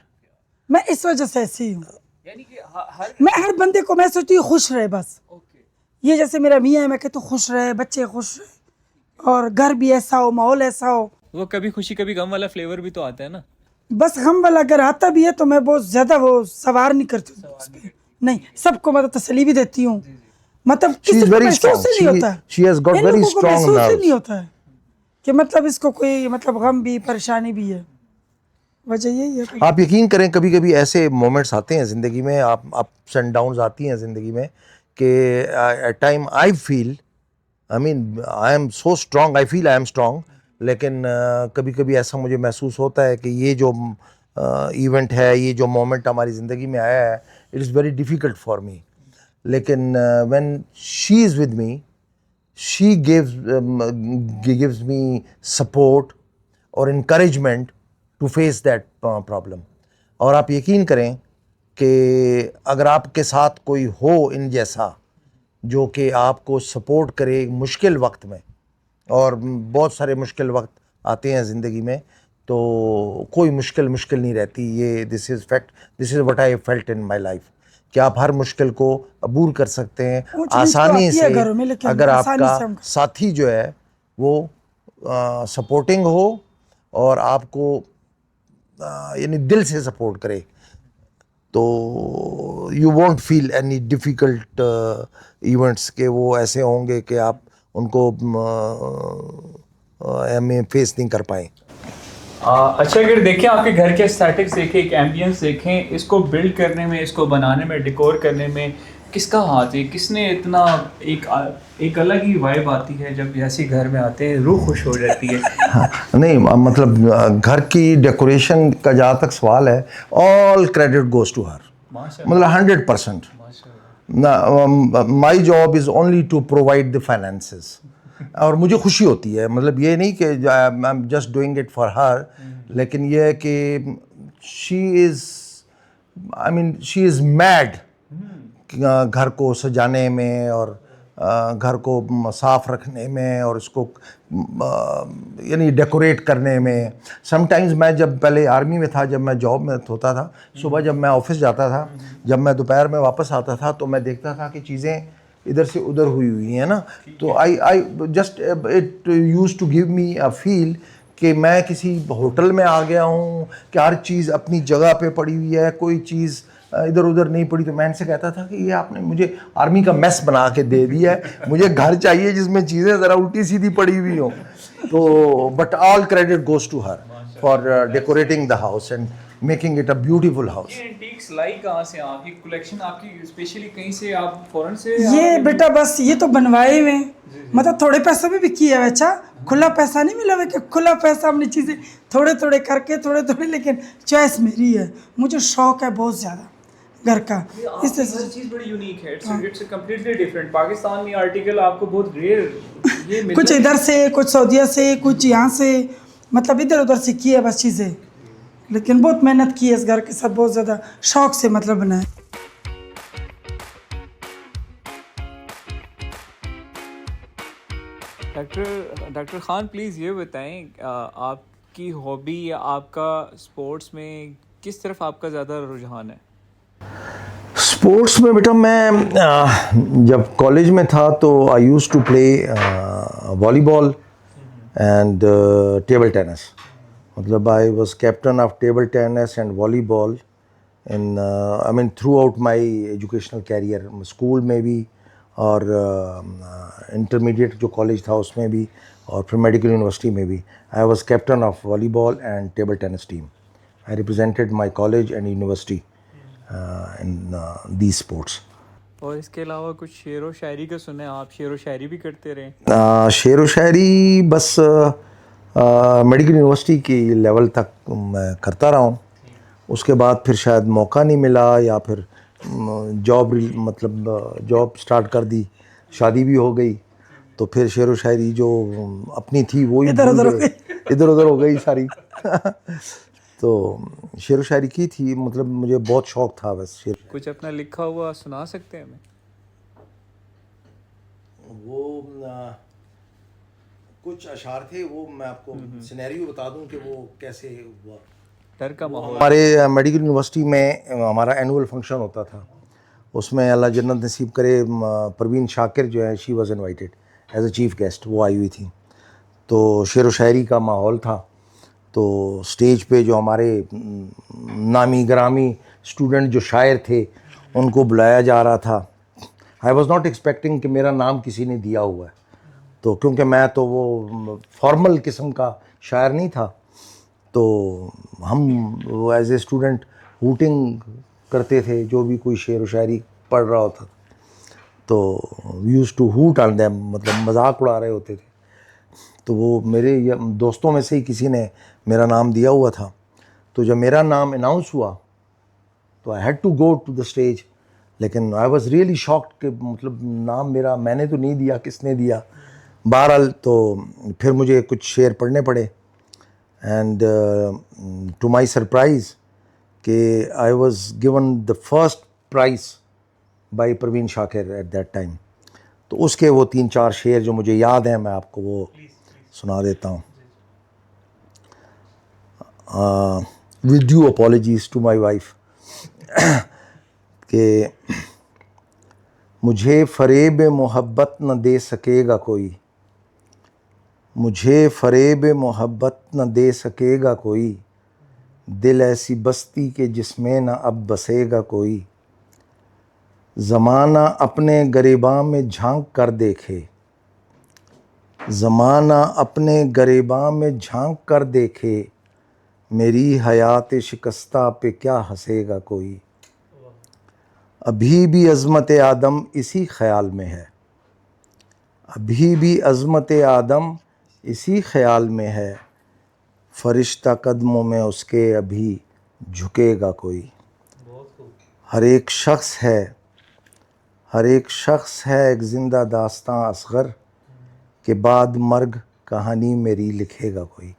S3: मैं इस वजह से ऐसी हूँ।
S2: यानी कि
S3: मैं हर बंदे को मैं सोचती हूँ खुश रहे बस। ये जैसे मेरा मियाँ है, मैं कहती हूँ खुश रहे, बच्चे खुश रहे, और घर भी ऐसा हो, माहौल ऐसा हो।
S2: वो कभी खुशी कभी गम वाला फ्लेवर भी तो आता है ना।
S3: बस गम वाला अगर आता भी है तो मैं बहुत ज्यादा वो सवार नहीं करती हूँ उस पे। नहीं, सबको मतलब तसल्ली भी देती हूँ। मतलब किसी को महसूस ही नहीं होता है,
S1: She has got
S3: in
S1: very
S3: लोगों को
S1: strong
S3: महसूस ही
S1: nerves.
S3: नहीं होता है कि मतलब इसको कोई मतलब गम भी परेशानी भी है। वजह यही है।
S1: आप यकीन करें, कभी कभी ऐसे मोमेंट्स आते हैं ज़िंदगी में, आप अप्स एंड डाउन्स आती हैं ज़िंदगी में कि at time I feel, I mean I am so strong, I feel I am strong, लेकिन कभी कभी ऐसा मुझे महसूस होता है कि ये जो इवेंट है, ये जो मोमेंट हमारी ज़िंदगी में आया है, it is very difficult for me. लेकिन when she is with me, she gives me support और encouragement to face that problem। और आप यकीन करें कि अगर आपके साथ कोई हो इन जैसा जो कि आपको सपोर्ट करे मुश्किल वक्त में, और बहुत सारे मुश्किल वक्त आते हैं ज़िंदगी में, तो कोई मुश्किल नहीं रहती। ये this is fact, this is what I felt in my life, कि आप हर मुश्किल को अबूर कर सकते हैं आसानी से, अगर आपका साथी जो है वो सपोर्टिंग हो और आपको यानी दिल से सपोर्ट करे, तो you won't feel any difficult events के वो ऐसे होंगे कि आप उनको हमें फेस नहीं कर पाए।
S2: अच्छा, अगर देखें आपके घर के एस्थेटिक्स देखें, एक एम्बियंस देखें, इसको बिल्ड करने में, इसको बनाने में, डेकोर करने में किसका हाथ है? किसने इतना एक अलग ही वाइब आती है जब जैसे घर में आते हैं, रूह खुश हो जाती है।
S1: हाँ, नहीं मतलब घर की डेकोरेशन का जहाँ तक सवाल है, all credit goes to her, मतलब 100%। My job is only to provide the finances, और मुझे खुशी होती है, मतलब ये नहीं कि I am just doing it for her, लेकिन ये है कि she is, I mean she is mad घर को सजाने में और घर को साफ रखने में और इसको यानी डेकोरेट करने में। समटाइम्स मैं जब पहले आर्मी में था, जब मैं जॉब में होता था, सुबह जब मैं ऑफिस जाता था, जब मैं दोपहर में वापस आता था, तो मैं देखता था कि चीज़ें इधर से उधर हुई हुई हैं ना, तो I just it use to give me a feel कि मैं किसी होटल में आ गया हूँ, कि हर चीज़ अपनी जगह पे पड़ी हुई है, कोई चीज़ इधर उधर नहीं पड़ी। तो मैं इनसे कहता था कि ये आपने मुझे आर्मी का मेस बना के दे दिया है, मुझे घर चाहिए जिसमें चीज़ें ज़रा उल्टी सीधी पड़ी हुई हों। तो but all credit goes to her for decorating the house and making it a beautiful house.
S2: ये एंटीक्स लाई कहाँ से आपकी कलेक्शन, आपकी स्पेशली कहीं से, आप फॉरेन से?
S3: ये बेटा बस ये तो बनवाए हुए हैं, मतलब थोड़े पैसों में भी किया है। अच्छा, खुला पैसा नहीं मिला हुआ कि खुला पैसा अपनी चीज़ें थोड़े थोड़े करके थोड़े थोड़े, लेकिन चॉइस मेरी है, मुझे शौक है बहुत ज़्यादा घर का। इस तरह से
S2: चीज़ बड़ी यूनिक है, इट्स कंप्लीटली डिफरेंट। पाकिस्तान में आर्टिकल आपको बहुत रेयर ये मिलता
S3: कुछ इधर से, कुछ सऊदीया से, कुछ यहाँ से, मतलब इधर उधर से की है बस चीज़ें, लेकिन बहुत मेहनत की है इस घर के साथ, बहुत ज़्यादा शौक से मतलब बनाए।
S2: डॉक्टर खान प्लीज़ ये बताएं, आपकी हॉबी या आपका स्पोर्ट्स में किस तरफ आपका ज़्यादा रुझान है?
S1: स्पोर्ट्स में बेटा मैं जब कॉलेज में था तो I used to play volleyball and table tennis. मतलब I was captain of table tennis and volleyball in I mean throughout my educational career, school में भी और इंटरमीडिएट जो कॉलेज था उसमें भी, और फिर मेडिकल यूनिवर्सिटी में भी। आई was captain of volleyball and table tennis team. I represented my college and university in these sports.
S2: और इसके अलावा कुछ शेर व शायरी का सुने, आप शेर व शायरी भी करते रहे?
S1: शेर व शायरी बस मेडिकल यूनिवर्सिटी की लेवल तक मैं करता रहा हूँ, उसके बाद फिर शायद मौका नहीं मिला, या फिर जॉब मतलब जॉब स्टार्ट कर दी, शादी भी हो गई, तो फिर शेर व शायरी जो अपनी थी वो ही इधर उधर हो गई सारी। तो शेर व शायरी की थी, मतलब मुझे बहुत शौक था बस शेर।
S2: कुछ अपना लिखा हुआ सुना सकते हैं हमें?
S1: वो कुछ अशार थे, वो मैं आपको सिनेरियो बता दूं कि वो कैसे हुआ।
S2: डर का माहौल।
S1: हमारे मेडिकल यूनिवर्सिटी में हमारा एनुअल फंक्शन होता था, उसमें अल्लाह जन्नत नसीब करे परवीन शाकिर जो है, she was invited as a chief guest, वो आई हुई थी। तो शेर व शायरी का माहौल था, तो स्टेज पे जो हमारे नामी ग्रामी स्टूडेंट जो शायर थे उनको बुलाया जा रहा था। आई वॉज़ नॉट एक्सपेक्टिंग कि मेरा नाम किसी ने दिया हुआ है, तो क्योंकि मैं तो वो फॉर्मल किस्म का शायर नहीं था, तो हम एज ए स्टूडेंट हूटिंग करते थे, जो भी कोई शेर व शायरी पढ़ रहा होता तो use to hoot on them, मतलब मजाक उड़ा रहे होते थे। तो वो मेरे दोस्तों में से ही किसी ने मेरा नाम दिया हुआ था, तो जब मेरा नाम अनाउंस हुआ तो I had to go to the stage, लेकिन आई वाज रियली शॉक्ड कि मतलब नाम मेरा मैंने तो नहीं दिया, किसने दिया। बहरहाल तो फिर मुझे कुछ शेर पढ़ने पड़े, एंड टू माय सरप्राइज़ कि I was given the first prize by Parveen Shakir at that time. तो उसके वो 3-4 शेर जो मुझे याद हैं, मैं आपको वो सुना देता हूँ। With due apologies to my wife कि मुझे फ़रेब मोहब्बत न दे सकेगा कोई, मुझे फ़रेब मोहब्बत न दे सकेगा कोई, दिल ऐसी बस्ती के जिसमें न अब बसेगा कोई। ज़माना अपने गरिबां में झांक कर देखे, ज़माना अपने गरिबां में झांक कर देखे, मेरी हयात शिकस्ता पे क्या हंसेगा कोई। अभी भी अज़मत आदम इसी ख़याल में है, अभी भी अज़मत आदम इसी ख़याल में है, फ़रिश्ता कदमों में उसके अभी झुकेगा कोई। हर एक शख्स है, हर एक शख्स है एक जिंदा दास्तां असगर के बाद मर्ग कहानी मेरी लिखेगा कोई।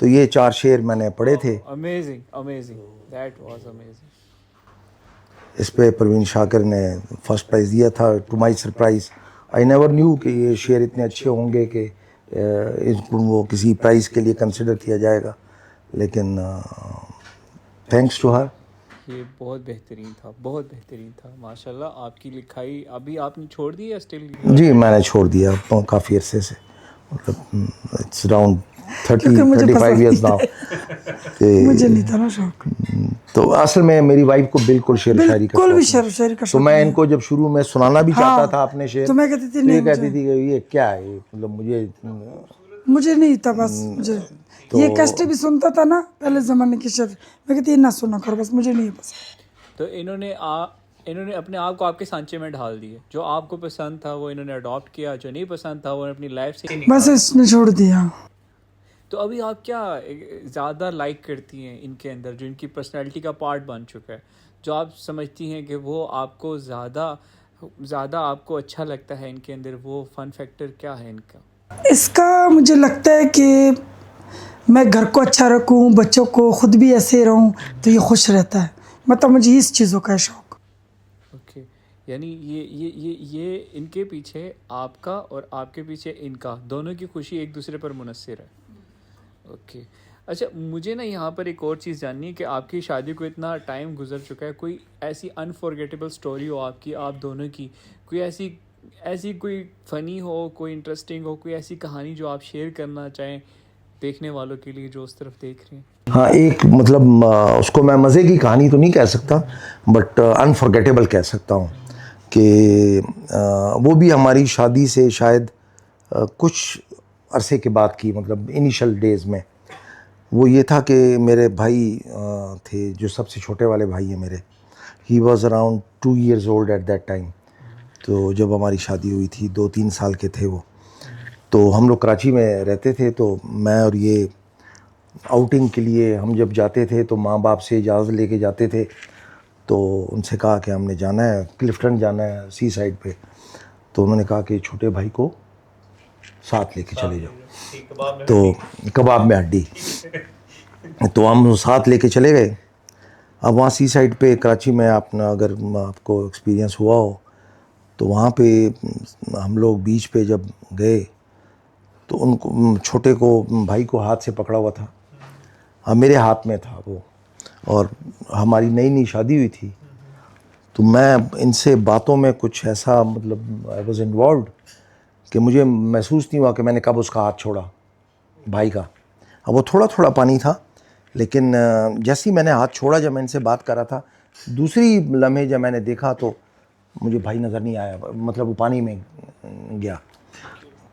S1: तो ये 4 शेर मैंने पढ़े थे।
S2: Amazing amazing, that was amazing.
S1: इस पे परवीन शाकिर ने फर्स्ट प्राइज़ दिया था। To my surprise I never knew कि ये शेर इतने अच्छे होंगे कि इनको वो किसी प्राइज़ के लिए कंसिडर किया जाएगा, लेकिन थैंक्स टू हर।
S2: ये बहुत बेहतरीन था, बहुत बेहतरीन था माशाल्लाह। आपकी लिखाई अभी आपने छोड़ दी है स्टिल?
S1: जी मैंने छोड़ दिया काफ़ी अरसे से, मतलब इट्स अराउंड
S3: क्योंकि मुझे
S1: 35
S3: पसंद
S1: ईयर्स नाउ।
S3: मुझे नहीं था ना शौक,
S1: तो असल में मेरी वाइफ को बिल्कुल शेर शायरी का
S3: बिल्कुल भी
S1: शौक नहीं।
S3: शेर शायरी का
S1: तो
S3: शौक
S1: मैं
S3: नहीं है।
S1: इनको जब शुरू में सुनाना भी चाहता
S3: हाँ,
S1: था अपने शेर,
S3: तो मैं कहती थी
S1: तो ये
S3: नहीं,
S1: कहती थी कि ये क्या है, मतलब
S3: मुझे नहीं था बस। मुझे ये कष्ट भी सुनता था ना पहले ज़माने की शेर, मैं कहती ना सुना कर, बस मुझे नहीं है पसंद।
S2: तो इन्होंने अपने आप को आपके सांचे में ढाल दिए। जो आपको पसंद था वो इन्होंने अडॉप्ट किया, जो नहीं पसंद था वो अपनी लाइफ से
S3: बस इसने छोड़ दिया।
S2: तो अभी आप क्या ज़्यादा लाइक करती हैं इनके अंदर, जो इनकी पर्सनैलिटी का पार्ट बन चुका है, जो आप समझती हैं कि वो आपको ज़्यादा आपको अच्छा लगता है इनके अंदर, वो फन फैक्टर क्या है इनका?
S3: इसका मुझे लगता है कि मैं घर को अच्छा रखूं, बच्चों को, खुद भी ऐसे रहूं, तो ये खुश रहता है। मतलब मुझे इस चीज़ों का है शौक।
S2: ओके, यानी ये इनके पीछे आपका और आपके पीछे इनका, दोनों की खुशी एक दूसरे पर मुनस्सिर है। ओके अच्छा, मुझे ना यहाँ पर एक और चीज़ जाननी है कि आपकी शादी को इतना टाइम गुजर चुका है, कोई ऐसी अनफॉरगेटेबल स्टोरी हो आपकी, आप दोनों की, कोई ऐसी कोई फ़नी हो, कोई इंटरेस्टिंग हो, कोई ऐसी कहानी जो आप शेयर करना चाहें देखने वालों के लिए जो उस तरफ देख रहे हैं?
S1: हाँ, एक मतलब उसको मैं मज़े की कहानी तो नहीं कह सकता, बट अनफॉरगेटेबल कह सकता हूँ कि वो भी हमारी शादी से शायद कुछ अरसे के बाद की, मतलब इनिशियल डेज़ में। वो ये था कि मेरे भाई थे, जो सबसे छोटे वाले भाई हैं मेरे, he was around 2 years old at that time. तो जब हमारी शादी हुई थी, 2-3 साल के थे वो। तो हम लोग कराची में रहते थे, तो मैं और ये आउटिंग के लिए हम जब जाते थे तो माँ बाप से इजाज़त लेके जाते थे। तो उनसे कहा कि हमने जाना है क्लिफ्टन, जाना है सी साइड पे। तो उन्होंने कहा कि छोटे भाई को साथ लेके चले जाओ। तो कबाब में हड्डी। तो हम साथ लेके चले गए। अब वहाँ सी साइड पे कराची में अगर आपको एक्सपीरियंस हुआ हो, तो वहाँ पे हम लोग बीच पे जब गए तो उनको, छोटे को, भाई को हाथ से पकड़ा हुआ था, हाँ मेरे हाथ में था वो, और हमारी नई नई शादी हुई थी। तो मैं इनसे बातों में कुछ ऐसा, मतलब आई वॉज इन्वॉल्व, कि मुझे महसूस नहीं हुआ कि मैंने कब उसका हाथ छोड़ा भाई का। अब वो थोड़ा थोड़ा पानी था, लेकिन जैसे ही मैंने हाथ छोड़ा, जब मैं इनसे बात कर रहा था, दूसरी लम्हे जब मैंने देखा तो मुझे भाई नज़र नहीं आया, मतलब वो पानी में गया।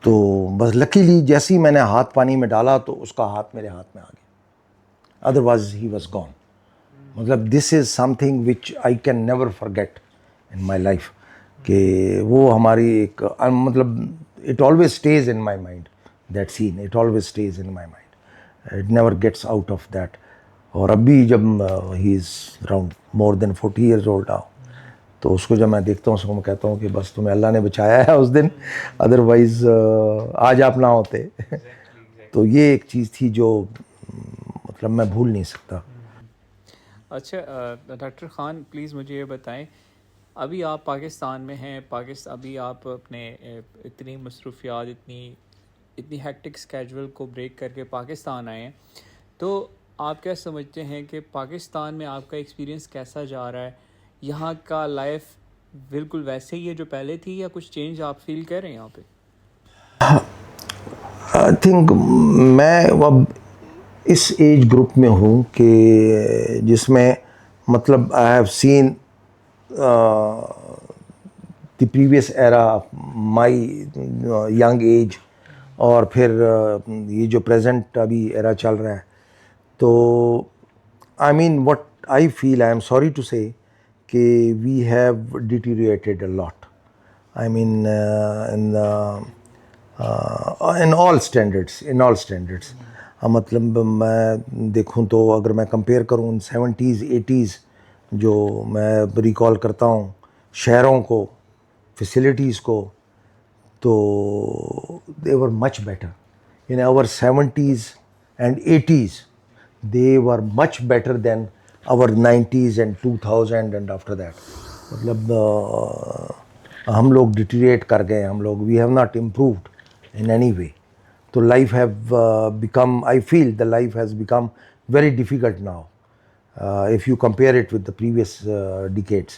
S1: तो बस लकीली जैसे ही मैंने हाथ पानी में डाला तो उसका हाथ मेरे हाथ में आ गया, अदरवाइज ही वॉज गॉन। मतलब this is something which I can never forget in my life, कि वो हमारी एक मतलब it always stays in my mind, that scene it always stays in my mind, it never gets out of that. और अभी जब he is around more than 40 years old now, तो उसको जब मैं देखता हूँ, उसको मैं कहता हूँ कि बस तुम्हें अल्लाह ने बचाया है उस दिन, अदरवाइज़ आज आप ना होते। तो ये एक चीज़ थी जो मतलब मैं भूल नहीं सकता।
S2: अच्छा डॉक्टर ख़ान, प्लीज़ मुझे ये बताएं, अभी आप पाकिस्तान में हैं, अभी आप अपने इतनी मसरूफियात, इतनी हेक्टिक स्केड्यूल को ब्रेक करके पाकिस्तान आए हैं, तो आप क्या समझते हैं कि पाकिस्तान में आपका एक्सपीरियंस कैसा जा रहा है? यहाँ का लाइफ बिल्कुल वैसे ही है जो पहले थी, या कुछ चेंज आप फील कर रहे हैं यहाँ पे?
S1: आई थिंक मैं अब इस एज ग्रुप में हूँ कि जिसमें, मतलब I have seen the previous era, my young age, और फिर ये जो प्रेजेंट अभी एरा चल रहा है। तो I mean what I feel, I am sorry to say, कि we have deteriorated a lot. I mean in all standards. मतलब मैं देखूं तो अगर मैं कंपेयर करूं 70s 80s, जो मैं रिकॉल करता हूं शहरों को, फैसिलिटीज़ को, तो they were much better in our 70s and 80s. They were much better than our 90s and 2000 and after that. मतलब हम लोग डिटीरिएट कर गए, हम लोग, we have not improved in any way. तो life have become, I feel the life has become very difficult now if you compare it with the previous decades.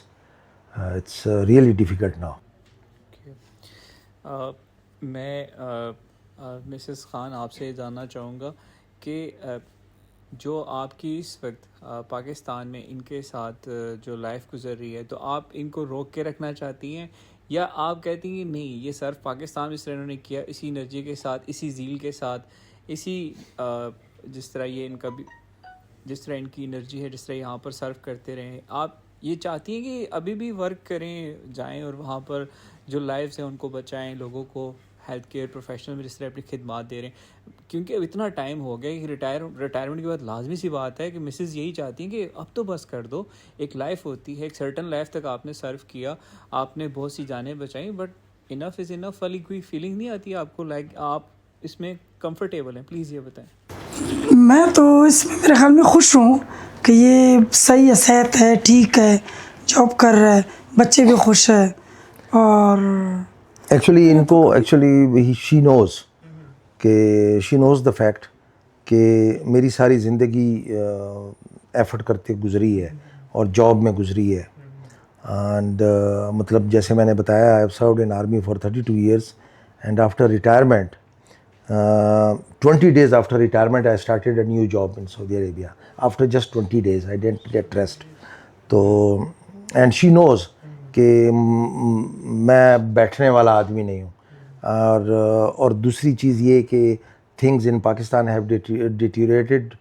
S1: It's really difficult now.
S2: मैं Mrs Khan आपसे ये जानना चाहूँगा कि जो आपकी इस वक्त पाकिस्तान में इनके साथ जो लाइफ गुजर रही है, तो आप इनको रोक के रखना चाहती हैं, या आप कहती हैं नहीं, ये सिर्फ पाकिस्तान में जिस इन्होंने किया, इसी एनर्जी के साथ, इसी ज़ील के साथ, इसी जिस तरह ये इनका भी, जिस तरह इनकी एनर्जी है, जिस तरह यहाँ पर सर्व करते रहें, आप ये चाहती हैं कि अभी भी वर्क करें, जाएं और वहाँ पर जो लाइफ्स हैं उनको बचाएं, लोगों को हेल्थ केयर प्रोफेशनल में जिस तरह अपनी खिदमात दे रहे हैं, क्योंकि अब इतना टाइम हो गया कि रिटायरमेंट के बाद लाजमी सी बात है कि मिसेस यही चाहती हैं कि अब तो बस कर दो, एक लाइफ होती है, एक सर्टन लाइफ तक आपने सर्व किया, आपने बहुत सी जानें बचाई, बट इनफ इज़ इनफ वाली कोई फीलिंग नहीं आती आपको, लाइक आप इसमें कंफर्टेबल हैं? प्लीज़ ये बताएं.
S3: मैं तो इसमें मेरे ख्याल में खुश हूँ कि ये सही है, सेहत है, ठीक है, जॉब कर रहा है, बच्चे भी खुश है. और
S1: एक्चुअली इनको, actually she knows the fact कि मेरी सारी ज़िंदगी एफर्ट करते गुजरी है और जॉब में गुजरी है. एंड मतलब जैसे मैंने बताया, I have served in army for 32 years and after retirement 20 days after retirement I started a new job in Saudi Arabia. After just 20 days I didn't get rest. तो and she knows कि मैं बैठने वाला आदमी नहीं हूँ. और दूसरी चीज़ ये कि things in Pakistan have deteriorated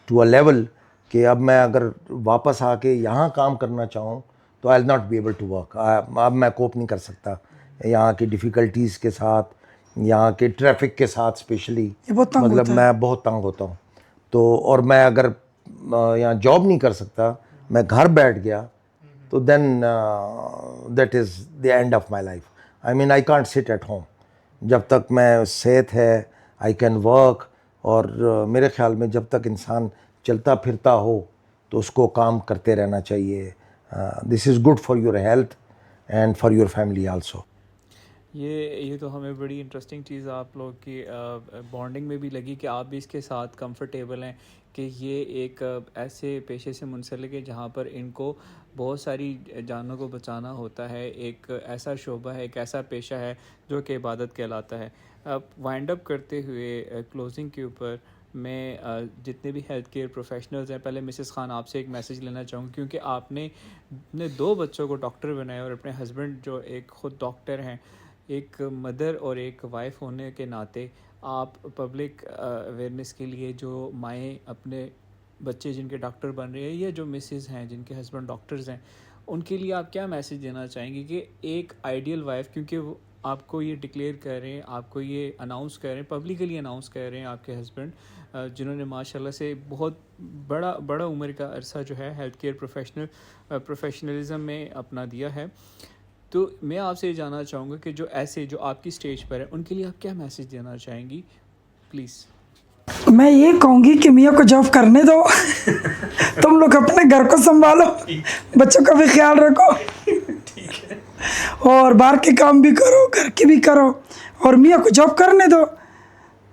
S1: to a level कि अब मैं अगर वापस आके यहाँ काम करना चाहूँ तो I'll not be able to work. अब मैं कोप नहीं कर सकता यहाँ की डिफ़िकल्टीज़ के साथ, यहाँ के ट्रैफिक के साथ स्पेशली. मतलब मैं बहुत तंग होता हूँ. तो और मैं अगर यहाँ जॉब नहीं कर सकता, मैं घर बैठ गया, तो then that is the end of my life. I mean I can't sit at home. जब तक मैं सेहत है, आई कैन वर्क. और मेरे ख्याल में जब तक इंसान चलता फिरता हो तो उसको काम करते रहना चाहिए. This is good for your health and for your family also.
S2: ये तो हमें बड़ी इंटरेस्टिंग चीज़ आप लोग की बॉन्डिंग में भी लगी कि आप भी इसके साथ कंफर्टेबल हैं कि ये एक ऐसे पेशे से मुंसलिक है जहाँ पर इनको बहुत सारी जानों को बचाना होता है. एक ऐसा शोबा है, एक ऐसा पेशा है जो कि इबादत कहलाता है. अब वाइंड अप करते हुए क्लोजिंग के ऊपर मैं जितने भी हेल्थ केयर प्रोफेशनल्स हैं, पहले मिसेस खान आपसे एक मैसेज लेना चाहूँगी, क्योंकि आपने अपने 2 बच्चों को डॉक्टर बनाया और अपने हस्बैंड जो एक ख़ुद डॉक्टर हैं, एक मदर और एक वाइफ होने के नाते आप पब्लिक अवेयरनेस के लिए जो माएँ अपने बच्चे जिनके डॉक्टर बन रहे हैं, या जो मिसेस हैं जिनके हस्बैंड डॉक्टर्स हैं, उनके लिए आप क्या मैसेज देना चाहेंगे कि एक आइडियल वाइफ, क्योंकि वो आपको ये डिक्लेयर कर रहे हैं, आपको ये अनाउंस कर रहे हैं, पब्लिकली अनाउंस कर रहे हैं आपके हस्बैंड, जिन्होंने माशाल्लाह से बहुत बड़ा उम्र का अरसा जो है हेल्थ केयर प्रोफेशनलिज्म में अपना दिया है. तो मैं आपसे ये जानना चाहूँगा कि जो ऐसे जो आपकी स्टेज पर है, उनके लिए आप क्या मैसेज देना चाहेंगी? प्लीज़.
S3: मैं ये कहूँगी कि मियाँ को जॉब करने दो. तुम लोग अपने घर को संभालो, बच्चों का भी ख्याल रखो, और बाहर के काम भी करो, घर के भी करो, और मियाँ को जॉब करने दो.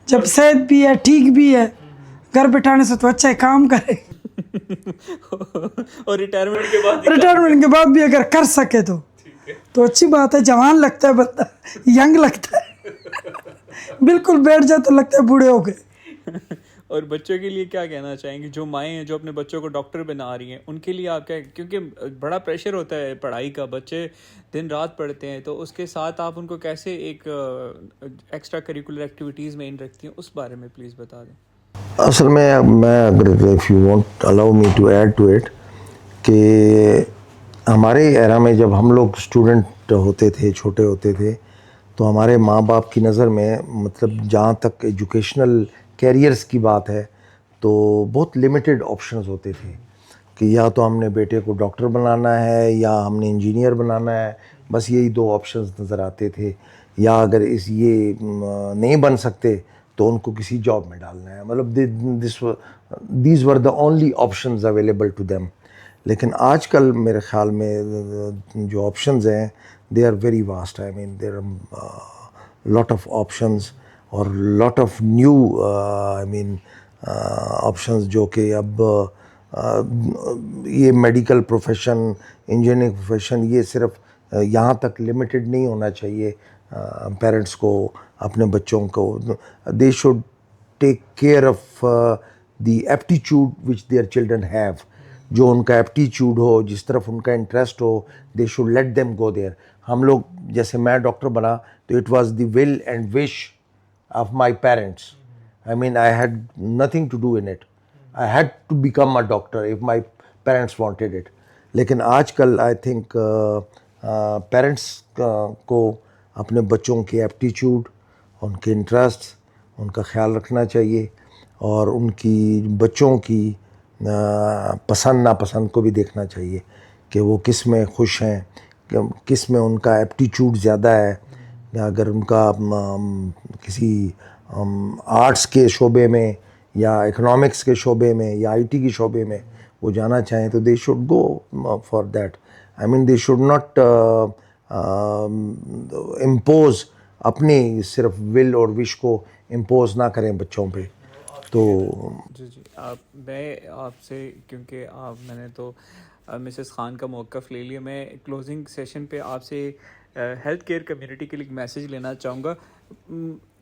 S3: जब सेहत भी है, ठीक भी है, घर बिठाने से तो अच्छा है काम करे.
S2: और रिटायरमेंट के बाद
S3: भी अगर कर सके तो अच्छी बात है. जवान लगता है बंदा, यंग लगता है. बिल्कुल बैठ जाए तो लगता है बूढ़े हो गए.
S2: और बच्चों के लिए क्या कहना चाहेंगे, जो माएँ हैं जो अपने बच्चों को डॉक्टर बना रही हैं, उनके लिए आप क्या, क्योंकि बड़ा प्रेशर होता है पढ़ाई का, बच्चे दिन रात पढ़ते हैं, तो उसके साथ आप उनको कैसे एक एक्स्ट्रा करिकुलर एक्टिविटीज़ में इन रखती हैं, उस बारे में प्लीज़ बता दें.
S1: असल में मैं अगर if you want allow me to add to it कि हमारे एरा में जब हम लोग स्टूडेंट होते थे, छोटे होते थे, तो हमारे माँ बाप की नज़र में मतलब जहाँ तक एजुकेशनल कैरियर्स की बात है तो बहुत लिमिटेड ऑप्शंस होते थे कि या तो हमने बेटे को डॉक्टर बनाना है, या हमने इंजीनियर बनाना है, बस यही दो ऑप्शंस नज़र आते थे, या अगर इस ये नहीं बन सकते तो उनको किसी जॉब में डालना है, मतलब these were the only options available to them. लेकिन आजकल मेरे ख्याल में जो ऑप्शंस हैं they are very vast. I mean there are lot of options और lot of new I mean options जो कि अब ये मेडिकल प्रोफेशन, इंजीनियरिंग प्रोफेशन, ये सिर्फ यहाँ तक लिमिटेड नहीं होना चाहिए। पेरेंट्स को अपने बच्चों को they should take care of the aptitude which their children have. जो उनका एप्टीट्यूड हो, जिस तरफ उनका इंटरेस्ट हो, they should let them go there. हम लोग, जैसे मैं डॉक्टर बना तो it was the will and wish of my parents. I mean, I had nothing to do in it. I had to become a doctor if my parents wanted it. लेकिन आजकल I think parents को अपने बच्चों के aptitude, उनके interest, उनका ख्याल रखना चाहिए और उनकी बच्चों की पसंद नापसंद को भी देखना चाहिए कि वो किस में खुश हैं, किस में उनका एप्टीट्यूड ज़्यादा है। अगर उनका किसी आर्ट्स के शोबे में या इकोनॉमिक्स के शोबे में या आईटी के शोबे में वो जाना चाहें तो they should go for that. I mean they should not impose, अपनी सिर्फ विल और विश को इम्पोज ना करें बच्चों पे। तो
S2: जी मैं आपसे, क्योंकि मैंने तो मिसेस खान का मौक़िफ़ ले लिया, मैं क्लोजिंग सेशन पे आपसे हेल्थ केयर कम्युनिटी के लिए मैसेज लेना चाहूँगा।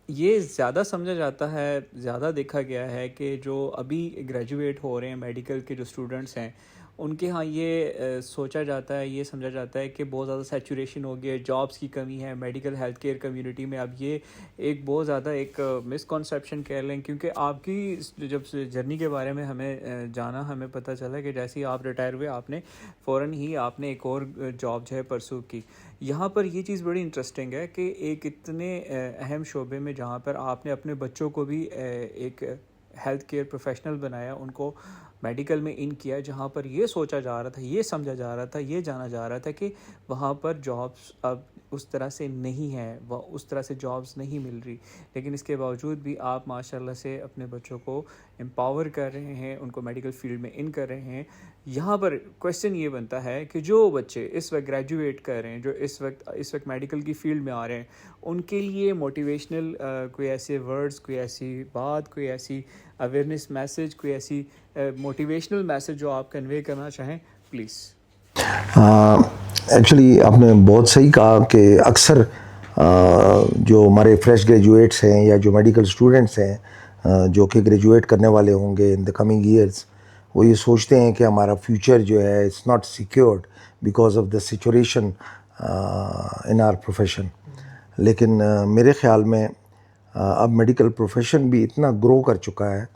S2: ये ज़्यादा समझा जाता है, ज़्यादा देखा गया है कि जो अभी ग्रेजुएट हो रहे हैं मेडिकल के जो स्टूडेंट्स हैं, उनके यहाँ ये सोचा जाता है, ये समझा जाता है कि बहुत ज़्यादा सैचुरेशन हो गया है, जॉब्स की कमी है मेडिकल हेल्थ केयर कम्युनिटी में। अब ये एक बहुत ज़्यादा एक मिसकॉन्सेप्शन कह लें, क्योंकि आपकी जब जर्नी के बारे में हमें जाना, हमें पता चला कि जैसे ही आप रिटायर हुए आपने फ़ौरन ही आपने एक और जॉब जो है परसू की। यहाँ पर ये चीज़ बड़ी इंटरेस्टिंग है कि एक इतने अहम शोबे में जहाँ पर आपने अपने बच्चों को भी एक हेल्थ केयर प्रोफेशनल बनाया, उनको मेडिकल में इन किया, जहाँ पर ये सोचा जा रहा था, ये समझा जा रहा था, ये जाना जा रहा था कि वहाँ पर जॉब्स अब उस तरह से नहीं है, वह उस तरह से जॉब्स नहीं मिल रही। लेकिन इसके बावजूद भी आप माशाल्लाह से अपने बच्चों को एम्पावर कर रहे हैं, उनको मेडिकल फील्ड में इन कर रहे हैं। यहाँ पर क्वेश्चन ये बनता है कि जो बच्चे इस वक्त ग्रेजुएट कर रहे हैं, जो इस वक्त मेडिकल की फील्ड में आ रहे हैं, उनके लिए मोटिवेशनल कोई ऐसे वर्ड्स, कोई ऐसी बात, कोई ऐसी अवेयरनेस मैसेज, कोई ऐसी मोटिवेशनल मैसेज जो आप कन्वे करना चाहें, प्लीज़।
S1: एक्चुअली आपने बहुत सही कहा कि अक्सर जो हमारे फ्रेश ग्रेजुएट्स हैं या जो मेडिकल स्टूडेंट्स हैं जो कि ग्रेजुएट करने वाले होंगे इन द कमिंग ईयर्स, वो ये सोचते हैं कि हमारा फ्यूचर जो है it's not secured because of the situation in our profession. लेकिन मेरे ख्याल में अब मेडिकल प्रोफेशन भी इतना ग्रो कर चुका है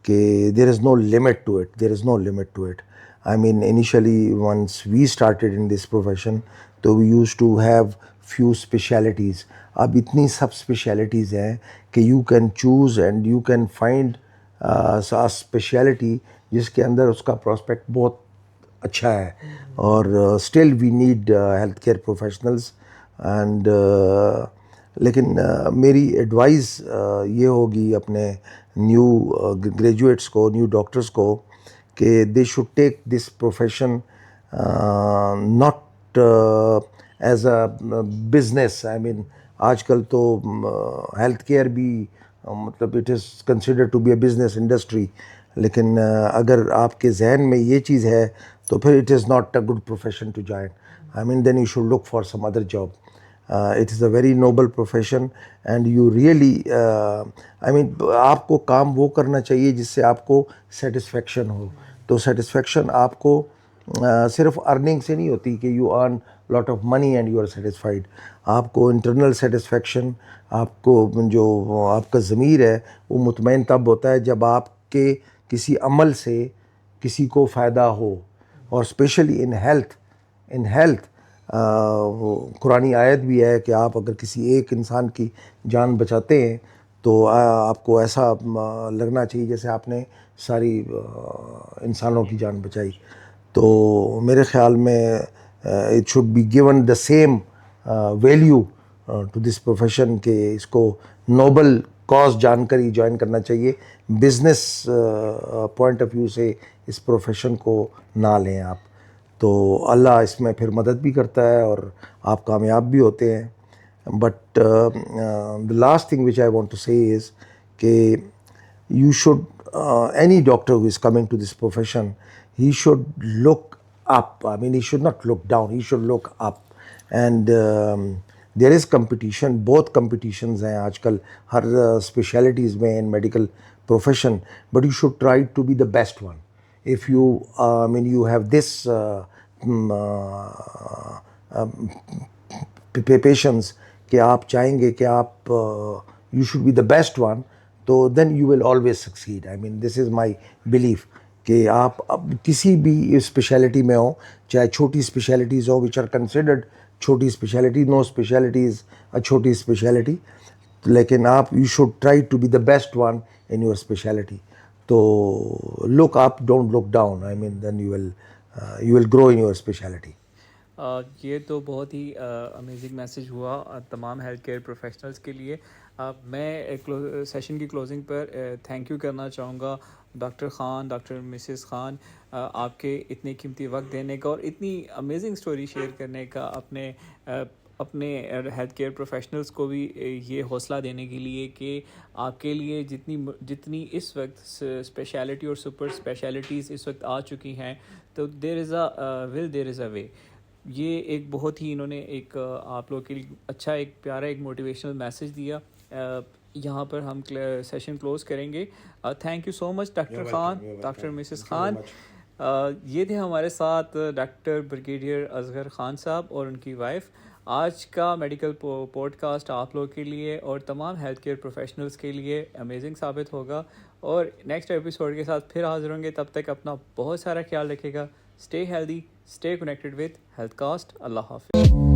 S1: कि there is no limit to it, there is no limit to it. I mean, initially, once we started in this profession, तो we used to have few specialities. अब इतनी सब specialities हैं कि you can choose and you can find a speciality जिसके अंदर उसका prospect बहुत अच्छा है। और still we need healthcare professionals and लेकिन मेरी एडवाइस ये होगी अपने न्यू ग्रेजुएट्स को, न्यू डॉक्टर्स को, कि they should take this profession not as a business. I mean आजकल तो हेल्थ केयर भी मतलब it is considered to be a business industry. लेकिन अगर आपके जहन में ये चीज़ है तो फिर it is not a good profession to join. I mean then you should look for some other job. It is a very noble profession and you really I mean आपको काम वो करना चाहिए जिससे आपको सेटिस्फेक्शन हो। तो सेटिस्फेक्शन आपको सिर्फ अर्निंग से नहीं होती कि you earn lot of money and you are satisfied. आपको इंटरनल सेटिस्फेक्शन, आपको जो आपका ज़मीर है वो मुतमईन तब होता है जब आपके किसी अमल से किसी को फ़ायदा हो। और स्पेशली इन हेल्थ कुरानी आयत भी है कि आप अगर किसी एक इंसान की जान बचाते हैं तो आपको ऐसा लगना चाहिए जैसे आपने सारी इंसानों की जान बचाई। तो मेरे ख़्याल में it should be given the same value to this profession के इसको नोबल कॉज जानकर ही ज्वाइन करना चाहिए। बिजनेस पॉइंट ऑफ व्यू से इस प्रोफेशन को ना लें आप, तो अल्लाह इसमें फिर मदद भी करता है और आप कामयाब भी होते हैं। But the last thing which I want to say is कि you should any doctor who is coming to this profession, he should look up. I mean, he should not look down, he should look up. And there is competition, both competitions हैं आजकल हर specialities में in medical profession, but you should try to be the best one. If you I mean you have this patience कि आप चाहेंगे कि आप you should be the best one, तो then you will always succeed. I mean this is my belief कि आप अब किसी भी स्पेशलिटी में हो, चाहे छोटी स्पेशलिटीज़ हो विच आर कंसिडर्ड छोटी speciality, no speciality is a छोटी स्पेशलिटी, लेकिन आप you should try to be the best one in your speciality. तो look up, don't look down. I mean then you will grow in your speciality.
S2: ये तो बहुत ही amazing message हुआ तमाम health care professionals के लिए। मैं सेशन की क्लोजिंग पर थैंक यू करना चाहूँगा doctor Khan, doctor Mrs Khan, आपके इतने कीमती वक्त देने का और इतनी अमेजिंग स्टोरी शेयर करने का, अपने हेल्थ केयर प्रोफेशनल्स को भी ये हौसला देने के लिए कि आपके लिए जितनी इस वक्त स्पेशलिटी और सुपर स्पेशलिटीज़ इस वक्त आ चुकी हैं, तो there is a will, there is a way. ये एक बहुत ही इन्होंने एक आप लोग के लिए अच्छा, एक प्यारा, एक मोटिवेशनल मैसेज दिया। यहाँ पर हम सेशन क्लोज करेंगे। Thank you so much doctor Khan, doctor Mrs Khan. ये थे हमारे साथ डॉक्टर ब्रिगेडियर असगर ख़ान साहब और उनकी वाइफ। आज का मेडिकल पॉडकास्ट आप लोग के लिए और तमाम हेल्थ केयर प्रोफेशनल्स के लिए अमेजिंग साबित होगा और नेक्स्ट एपिसोड के साथ फिर हाजिर होंगे। तब तक अपना बहुत सारा ख्याल रखिएगा। Stay healthy, stay connected with Healthcast. अल्लाह हाफिज़।